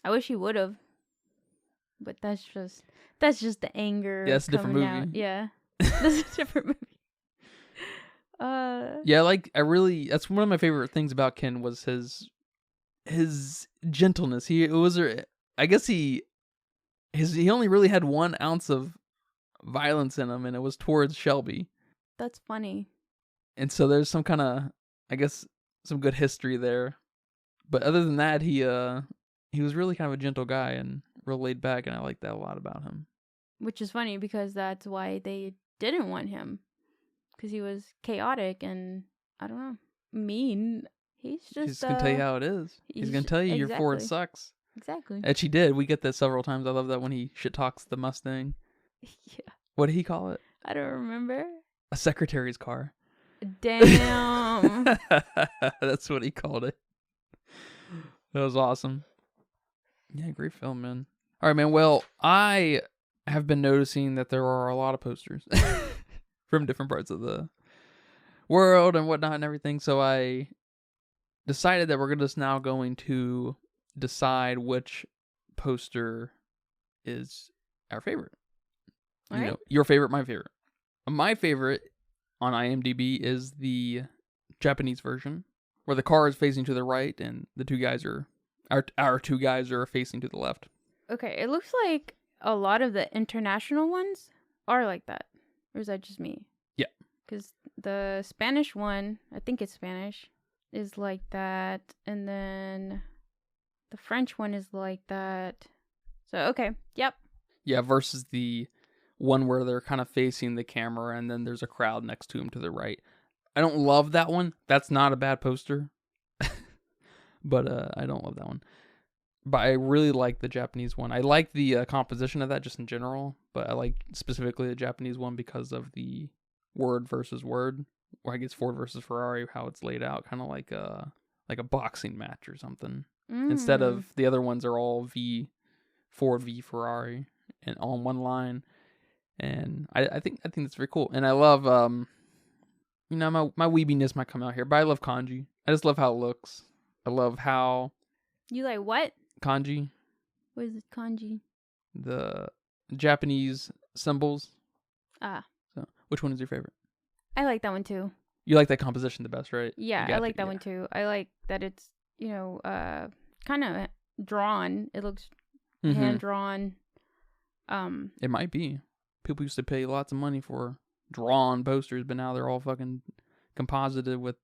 I wish he would have. But that's just the anger. Yeah, it's a different movie. Out. Yeah. That's a different movie. Yeah, that's one of my favorite things about Ken was his gentleness. He only really had 1 ounce of violence in him, and it was towards Shelby. That's funny. And so there's some kind of, I guess, some good history there. But other than that, he was really kind of a gentle guy and real laid back, and I like that a lot about him. Which is funny because that's why they didn't want him. Because he was chaotic and, I don't know, mean. He's just going to tell you how it is. He's going to tell you your Ford sucks. Exactly. And she did. We get that several times. I love that when he shit talks the Mustang. Yeah. What did he call it? I don't remember. A secretary's car. Damn. That's what he called it. That was awesome. Yeah, great film, man. All right, man. Well, I have been noticing that there are a lot of posters from different parts of the world and whatnot and everything. So I decided that we're just now going to decide which poster is our favorite. All right. Your favorite, my favorite. My favorite on IMDb is the Japanese version, where the car is facing to the right and the two guys our 2 guys are facing to the left. Okay, it looks like a lot of the international ones are like that. Or is that just me? Yeah. Because the Spanish one, I think it's Spanish, is like that. And then the French one is like that. So, okay. Yep. Yeah, versus the one where they're kind of facing the camera and then there's a crowd next to him to the right. I don't love that one. That's not a bad poster. But I don't love that one. But I really like the Japanese one. I like the composition of that just in general, but I like specifically the Japanese one because of the word versus word, where I guess Ford versus Ferrari, how it's laid out, kind of like a boxing match or something. Instead of the other ones are all Ford v Ferrari and all in one line. And I think that's very cool. And I love my weebiness might come out here, but I love kanji. I just love how it looks. I love how... You like what? Kanji. What is it, kanji? The Japanese symbols. Ah. So, which one is your favorite? I like that one too. You like that composition the best, right? Yeah, I like that one too. I like that it's, kind of drawn. It looks hand-drawn. It might be. People used to pay lots of money for drawn posters, but now they're all fucking composited with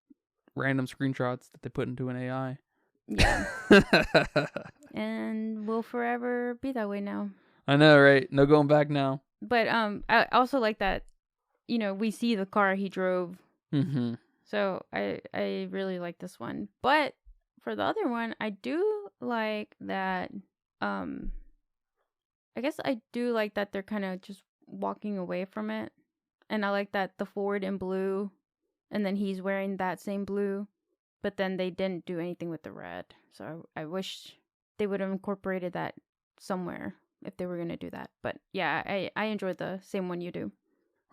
random screenshots that they put into an AI. Yeah. And will forever be that way now. I know, right? No going back now. But I also like that, we see the car he drove. Mm-hmm. So I really like this one. But for the other one, I do like that. I guess I do like that they're kind of just walking away from it. And I like that the Ford in blue, and then he's wearing that same blue. But then they didn't do anything with the red. So I wish they would have incorporated that somewhere if they were going to do that. But yeah, I enjoyed the same one you do.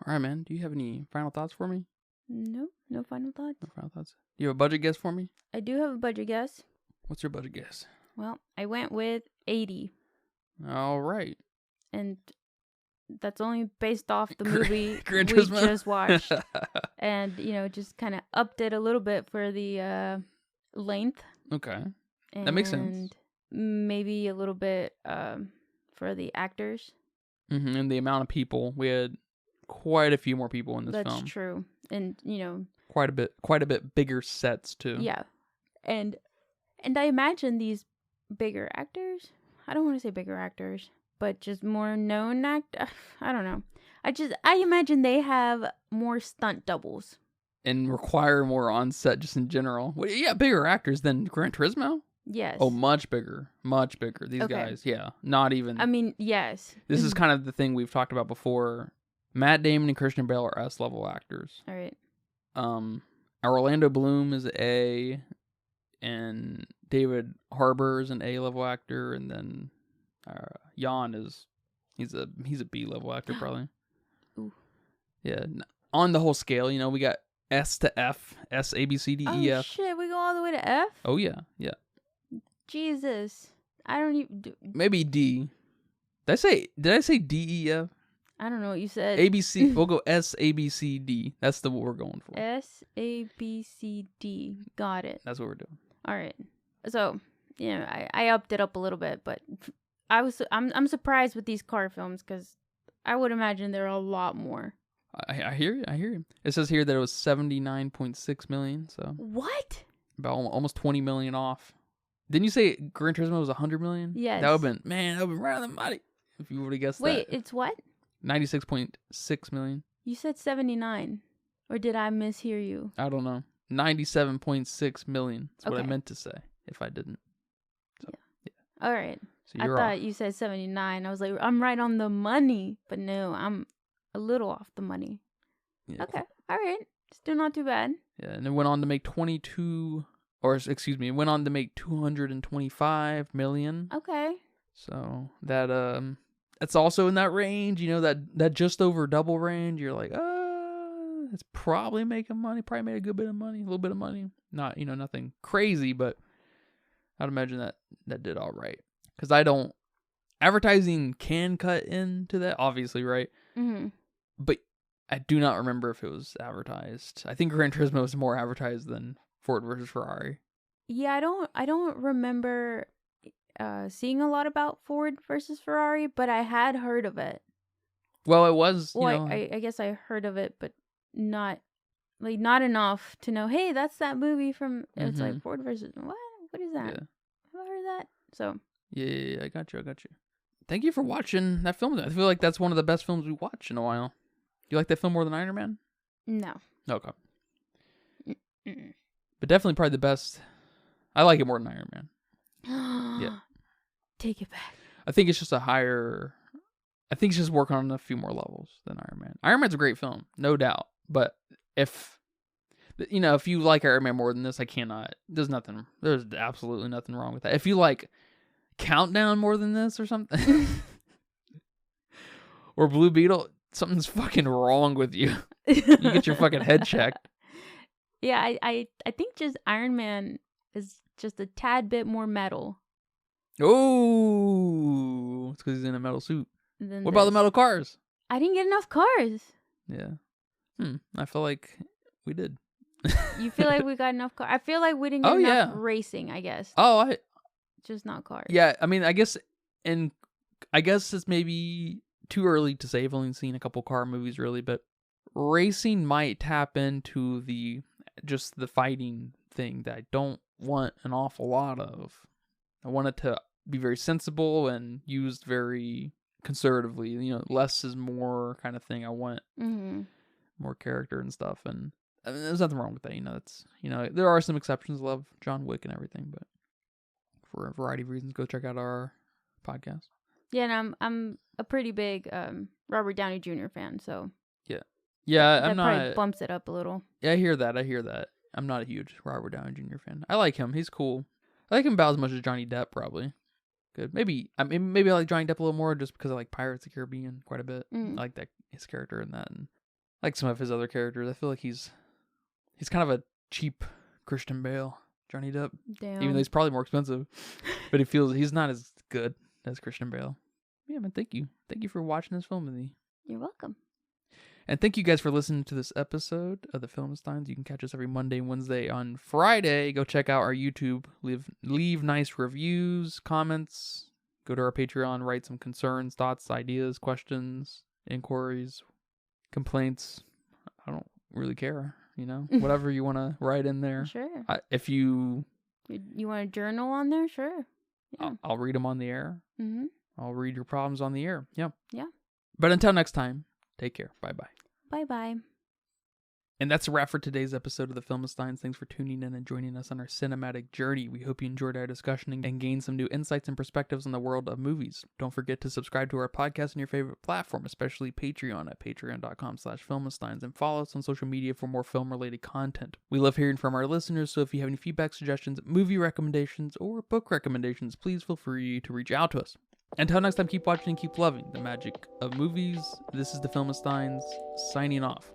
All right, man. Do you have any final thoughts for me? No final thoughts. No final thoughts. Do you have a budget guess for me? I do have a budget guess. What's your budget guess? Well, I went with 80. All right. And that's only based off the movie Gran we Turismo? just watched. And, just kind of upped it a little bit for the length. Okay. That makes sense. And maybe a little bit for the actors. And the amount of people. We had quite a few more people in this film. That's true. And, quite a bit bigger sets too. Yeah. And I imagine these bigger actors, I don't want to say bigger actors, but just more known actors. I don't know. I imagine they have more stunt doubles. And require more on set just in general. Well, yeah, bigger actors than Gran Turismo? Yes. Oh, much bigger. Much bigger. These guys, yeah. Not even. I mean, yes. This is kind of the thing we've talked about before. Matt Damon and Christian Bale are S-level actors. All right. Orlando Bloom is A, and David Harbour is an A-level actor, and then Jan he's a B-level actor probably. Ooh. Yeah, on the whole scale, we got S to F, S, A, B, C, D, E, F. Oh shit, we go all the way to F? Oh yeah. Jesus. I don't even Maybe D. Did I say D, E, F? I don't know what you said. A, B, C. We'll go S, A, B, C, D. That's what we're going for. S, A, B, C, D. Got it. That's what we're doing. All right. So, I upped it up a little bit, but I'm surprised with these car films because I would imagine there are a lot more. I hear you. It says here that it was 79.6 million, so what? About almost 20 million off. Didn't you say Gran Turismo was 100 million? Yes. That would have been right on the money if you would have guessed that. Wait, it's what? 96.6 million. You said 79, or did I mishear you? I don't know. 97.6 million. That's what I Okay. meant to say. If I didn't. So, yeah. All right. So I you're thought off. you said 79. I was like, I'm right on the money, but no, I'm a little off the money. Yeah. Okay. All right. Still not too bad. Yeah, and it went on to make 225 million. Okay. So that's also in that range, that just over double range. You're like, it's probably making money. Probably made a good bit of money, a little bit of money. Not, nothing crazy, but I'd imagine that did all right. Because advertising can cut into that, obviously, right? Mm-hmm. But I do not remember if it was advertised. I think Gran Turismo was more advertised than Ford versus Ferrari. Yeah, I don't remember seeing a lot about Ford versus Ferrari, but I had heard of it. Well, it was, I guess I heard of it, but not enough to know, hey, that's that movie from, it's like Ford versus, what is that? Yeah. Have I heard of that? So. Yeah, I got you. Thank you for watching that film. I feel like that's one of the best films we watched in a while. You like that film more than Iron Man? No. Okay. Mm-mm. But definitely probably the best. I like it more than Iron Man. Yeah. Take it back. I think it's just it's just working on a few more levels than Iron Man. Iron Man's a great film, no doubt. But if you like Iron Man more than this, there's absolutely nothing wrong with that. If you like Countdown more than this or something, or Blue Beetle, something's fucking wrong with you. You get your fucking head checked. Yeah, I think just Iron Man is just a tad bit more metal. Oh, it's because he's in a metal suit. What about the metal cars? I didn't get enough cars. Yeah. I feel like we did. You feel like we got enough cars? I feel like we didn't get enough racing, I guess. Oh, just not cars. Yeah, I mean, I guess it's maybe too early to say. I've only seen a couple car movies, really, but racing might tap into the fighting thing that I don't want an awful lot of. I want it to be very sensible and used very conservatively. Less is more kind of thing. I want more character and stuff, and I mean, there's nothing wrong with that. That's there are some exceptions. Love John Wick and everything, but for a variety of reasons, go check out our podcast. Yeah, and I'm a pretty big Robert Downey Jr. fan, so yeah, that probably bumps it up a little. Yeah, I hear that. I'm not a huge Robert Downey Jr. fan. I like him. He's cool. I like him about as much as Johnny Depp, probably. Good. Maybe I like Johnny Depp a little more just because I like Pirates of the Caribbean quite a bit. I like his character in that, and I like some of his other characters. I feel like he's kind of a cheap Christian Bale, Johnny Depp. Damn. Even though he's probably more expensive, but he's not as good as Christian Bale. Yeah, man. Thank you for watching this film with me. You're welcome. And thank you guys for listening to this episode of the Filmsteins. You can catch us every Monday and Wednesday. On Friday, go check out our YouTube. Leave nice reviews, comments. Go to our Patreon. Write some concerns, thoughts, ideas, questions, inquiries, complaints. I don't really care. whatever you want to write in there. Sure. If you want a journal on there? Sure. Yeah. I'll read them on the air. Mm-hmm. I'll read your problems on the air. Yeah. Yeah. But until next time, take care. Bye-bye. Bye-bye. And that's a wrap for today's episode of the Filmistines. Thanks for tuning in and joining us on our cinematic journey. We hope you enjoyed our discussion and gained some new insights and perspectives on the world of movies. Don't forget to subscribe to our podcast on your favorite platform, especially Patreon at patreon.com/Filmistines, and follow us on social media for more film-related content. We love hearing from our listeners, so if you have any feedback, suggestions, movie recommendations, or book recommendations, please feel free to reach out to us. Until next time, keep watching and keep loving the magic of movies. This is the Filmistines, signing off.